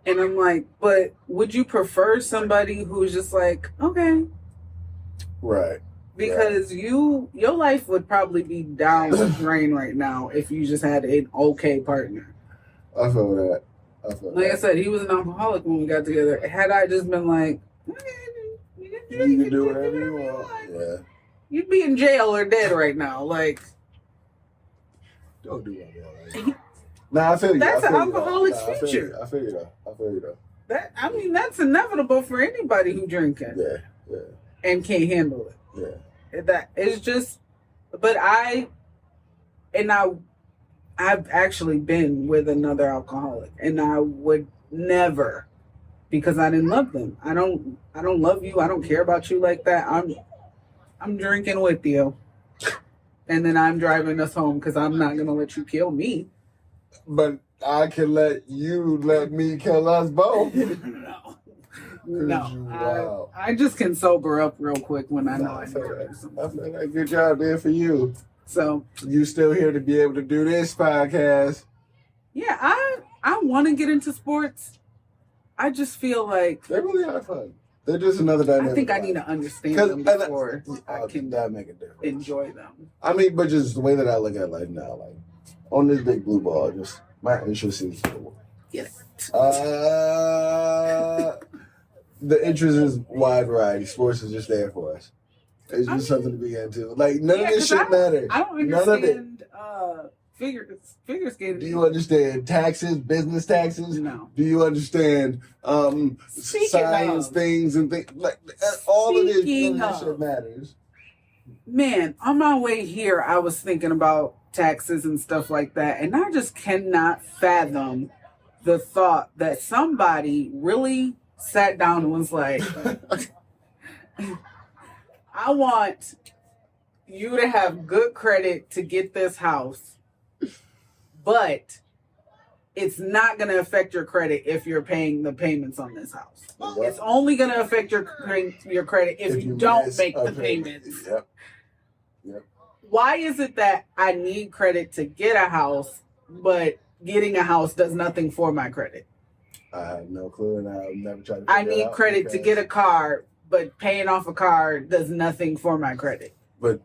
And I'm like, but would you prefer somebody who's just like, okay. Right. Because your life would probably be down the drain right now if you just had an okay partner. I feel that. I said, he was an alcoholic when we got together. Had I just been like, okay, you can do whatever you want. Yeah. You'd be in jail or dead right now. Like, don't do that. Nah, I feel you. That's an alcoholic's future. I feel you though. That's inevitable for anybody who drinks it. Yeah. And can't handle it. Yeah. That it's just, but I've actually been with another alcoholic, and I would never, because I didn't love them. I don't love you. I don't care about you like that. I'm drinking with you, and then I'm driving us home because I'm not gonna let you kill me. But I can let me kill us both. No. I just can sober up real quick when I know I need to do something. I feel like good job there for you. So you still here to be able to do this podcast. Yeah, I want to get into sports. I just feel like they really are fun. They're just another dynamic. I think I need to understand them before I can make a difference. Enjoy them. I mean, but just the way that I look at life now, like on this big blue ball, just my interest is yes. The interest is wide variety. Sports is just there for us. It's just something to be into. Like none of this shit matters. I don't understand figure skating. Do you understand taxes, business taxes? No. Do you understand science things and things like all of this shit matters? Man, on my way here, I was thinking about taxes and stuff like that, and I just cannot fathom the thought that somebody really sat down and was like, I want you to have good credit to get this house, but it's not going to affect your credit if you're paying the payments on this house. Yep. It's only going to affect your credit if you don't make the payments. Yep. Why is it that I need credit to get a house, but getting a house does nothing for my credit? I have no clue, and I've never tried to. I need credit to get a car, but paying off a car does nothing for my credit. But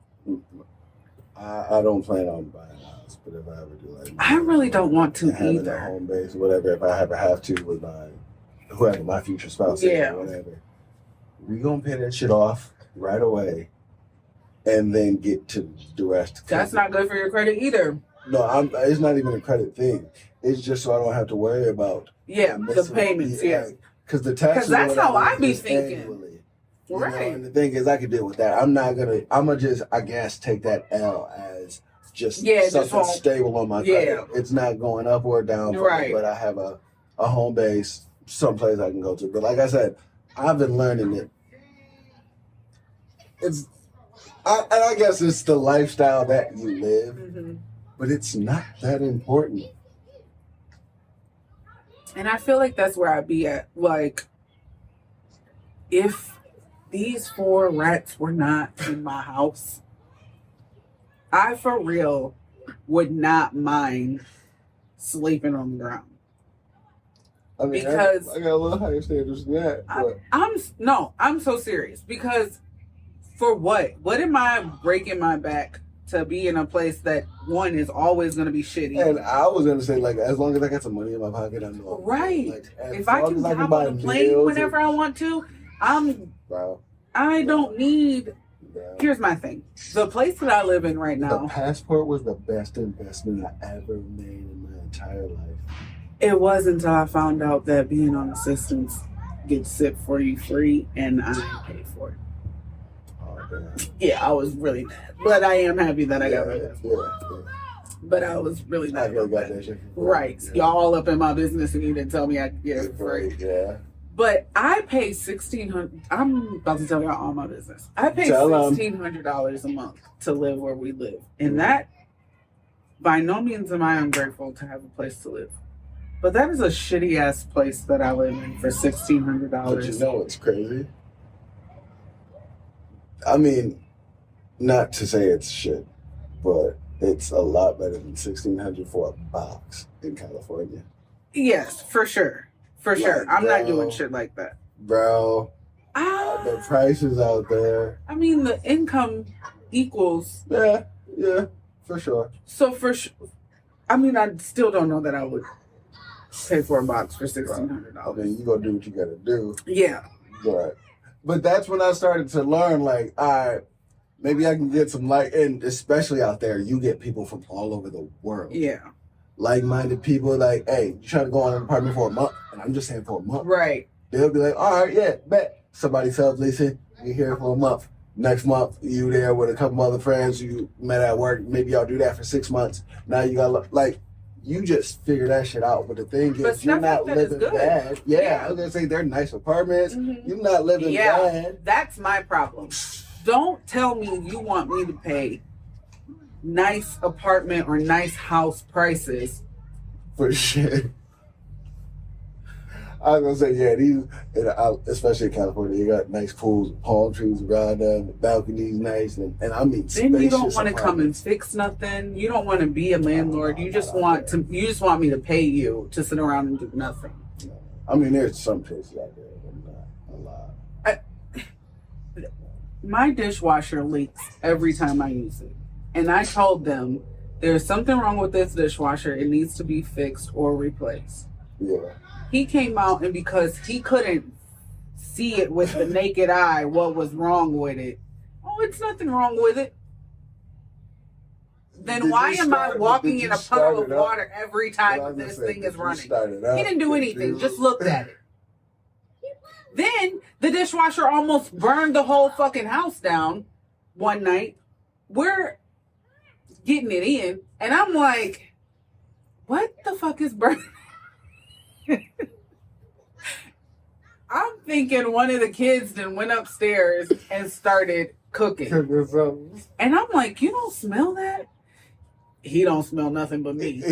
I don't plan on buying a house. But if I ever do, I really don't want to having a home base, whatever. If I ever have to with whoever my future spouse is, or whatever, we gonna pay that shit off right away, and then get to the rest. That's not good for your credit either. No, it's not even a credit thing. It's just so I don't have to worry about the payments. Because the taxes. Because that's how I be thinking. Annually, right. And the thing is, I can deal with that. I'm gonna just, I guess, take that L as just something stable on my credit. It's not going up or down. Right. But I have a home base, someplace I can go to. But like I said, I've been learning that and I guess it's the lifestyle that you live. Mm-hmm. But it's not that important. And I feel like that's where I'd be at. Like, if these 4 rats were not in my house, I for real would not mind sleeping on the ground. I mean, because I got a little higher standards than that. I'm so serious. Because for what? What am I breaking my back to be in a place that, one, is always going to be shitty? And I was going to say, like, as long as I got some money in my pocket, I know. Right. Like, if I can hop on a plane whenever I want to, I don't need... Here's my thing. The place that I live in right now... The passport was the best investment I ever made in my entire life. It was until I found out that being on assistance gets it for you free, and I didn't pay for it. Yeah, I was really mad. But I am happy that I got rid of it. Yeah. But I was really mad. I really got that shit. Right. Yeah. Y'all all up in my business and you didn't tell me I could get it for free. Yeah. But I pay $1,600. I'm about to tell y'all all my business. I pay $1,600 a month to live where we live. And that, by no means am I ungrateful to have a place to live. But that is a shitty ass place that I live in for $1,600. But you know it's crazy? I mean, not to say it's shit, but it's a lot better than $1,600 for a box in California. Yes, for sure. For sure. I'm not doing shit like that. Bro, the prices out there. I mean, the income equals. Yeah, for sure. So I mean, I still don't know that I would pay for a box for $1,600. I mean, you gonna do what you gotta do. Yeah. Right. But that's when I started to learn, like, maybe I can get some light, and especially out there, you get people from all over the world. Yeah. like-minded people, like, hey, you trying to go on an apartment for a month? And I'm just saying for a month. Right. They'll be like, all right, yeah, bet. Somebody self-leasing, you're here for a month. Next month, you there with a couple other friends you met at work. Maybe y'all do that for 6 months. Now you got, like, you just figure that shit out. But the thing is, you're not living bad. Yeah, I was going to say, they're nice apartments. Mm-hmm. You're not living bad. That's my problem. Don't tell me you want me to pay nice apartment or nice house prices. For shit. I was gonna say, yeah, these, especially in California, you got nice pools, palm trees around them, the balconies nice, and I mean, then you don't want to come and fix nothing. You don't want to be a landlord. You just want me to pay you to sit around and do nothing. I mean, there's some places out there, but not a lot. My dishwasher leaks every time I use it, and I told them there's something wrong with this dishwasher. It needs to be fixed or replaced. Yeah. He came out, and because he couldn't see it with the naked eye, what was wrong with it? Oh, it's nothing wrong with it. Then why am I walking in a puddle of water every time this thing is running? He didn't do anything, just looked at it. Then the dishwasher almost burned the whole fucking house down one night. We're getting it in, and I'm like, what the fuck is burning? I'm thinking one of the kids then went upstairs and started cooking. And I'm like, you don't smell that? He don't smell nothing but me.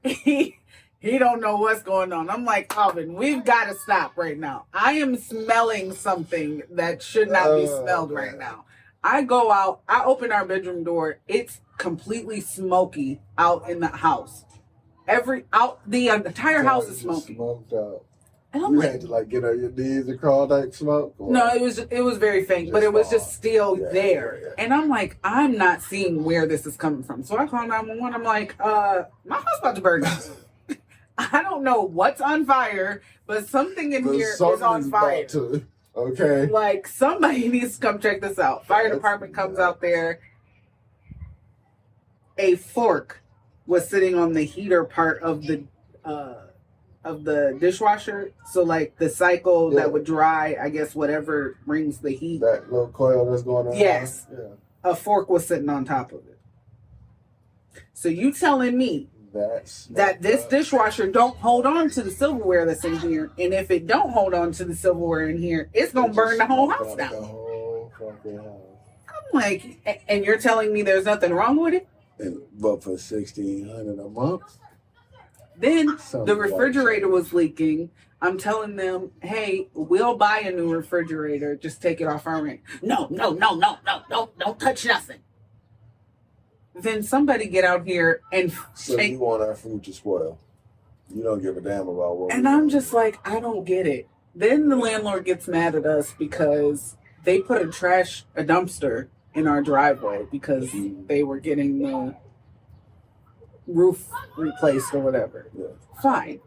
He don't know what's going on. I'm like, Alvin, we've got to stop right now. I am smelling something that should not be smelled right now. I go out, I open our bedroom door. It's completely smoky out in the house. The entire house is smoky. Smoked out. And I'm you like, had to get on your knees and crawl like smoke? Or? No, it was very faint, but it was just still there. Yeah. And I'm like, I'm not seeing where this is coming from. So I call 911. I'm like, my house about to burn down. I don't know what's on fire, but something in here is on fire. Okay. Like, somebody needs to come check this out. Fire department comes out there. A fork was sitting on the heater part of the dishwasher. So like the cycle that would dry, I guess whatever brings the heat. That little coil that's going on. Yes. Yeah. A fork was sitting on top of it. So you telling me that this dishwasher don't hold on to the silverware that's in here, and if it don't hold on to the silverware in here, it's gonna burn the whole house down. The whole fucking house. I'm like, and you're telling me there's nothing wrong with it? But for $1,600 a month? Then the refrigerator was leaking. I'm telling them, hey, we'll buy a new refrigerator. Just take it off our rent. No, don't touch nothing. Then somebody get out here and you want our food to spoil. You don't give a damn about what. And I'm just like, I don't get it. Then the landlord gets mad at us because they put a dumpster in our driveway because they were getting the roof replaced or whatever. Yeah. Fine.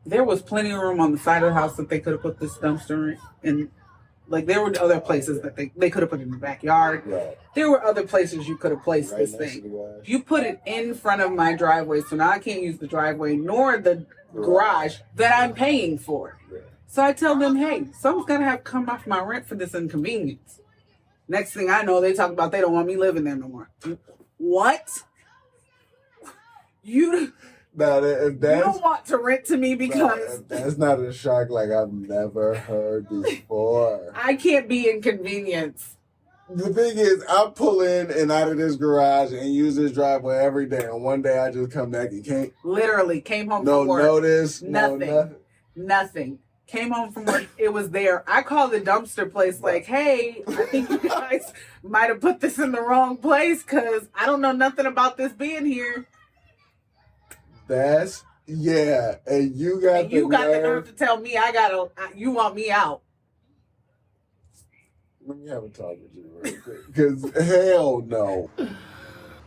There was plenty of room on the side of the house that they could have put this dumpster in. Like, there were other places that they could have put it in the backyard. Right. There were other places you could have placed this thing. You put it in front of my driveway, so now I can't use the driveway nor the garage that I'm paying for. Right. So I tell them, hey, something's got to have come off my rent for this inconvenience. Next thing I know, they talk about they don't want me living there no more. What? You don't want to rent to me because... that's not a shock like I've never heard before. I can't be inconvenienced. The thing is, I pull in and out of this garage and use this driveway every day. And one day I just come back and can't... Literally, came home from work. No notice. Nothing. Came home from work. It was there. I called the dumpster place like, hey, I think you guys might have put this in the wrong place because I don't know nothing about this being here. And you got the nerve to tell me you want me out. Let me have a talk with you real quick, because hell no.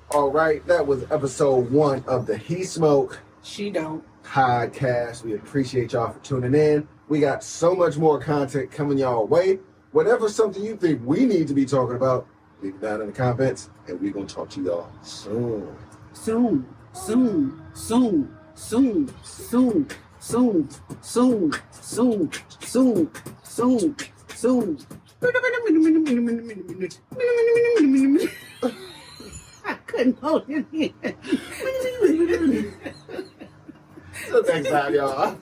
All right, that was episode 1 of the He Smoke, She Don't podcast. We appreciate y'all for tuning in. We got so much more content coming y'all way. Whatever something you think we need to be talking about, leave it down in the comments, and we're going to talk to y'all soon. soon, soon, soon, soon, soon, soon, soon, soon, soon, soon, soon. I couldn't hold it in. Till next time, y'all.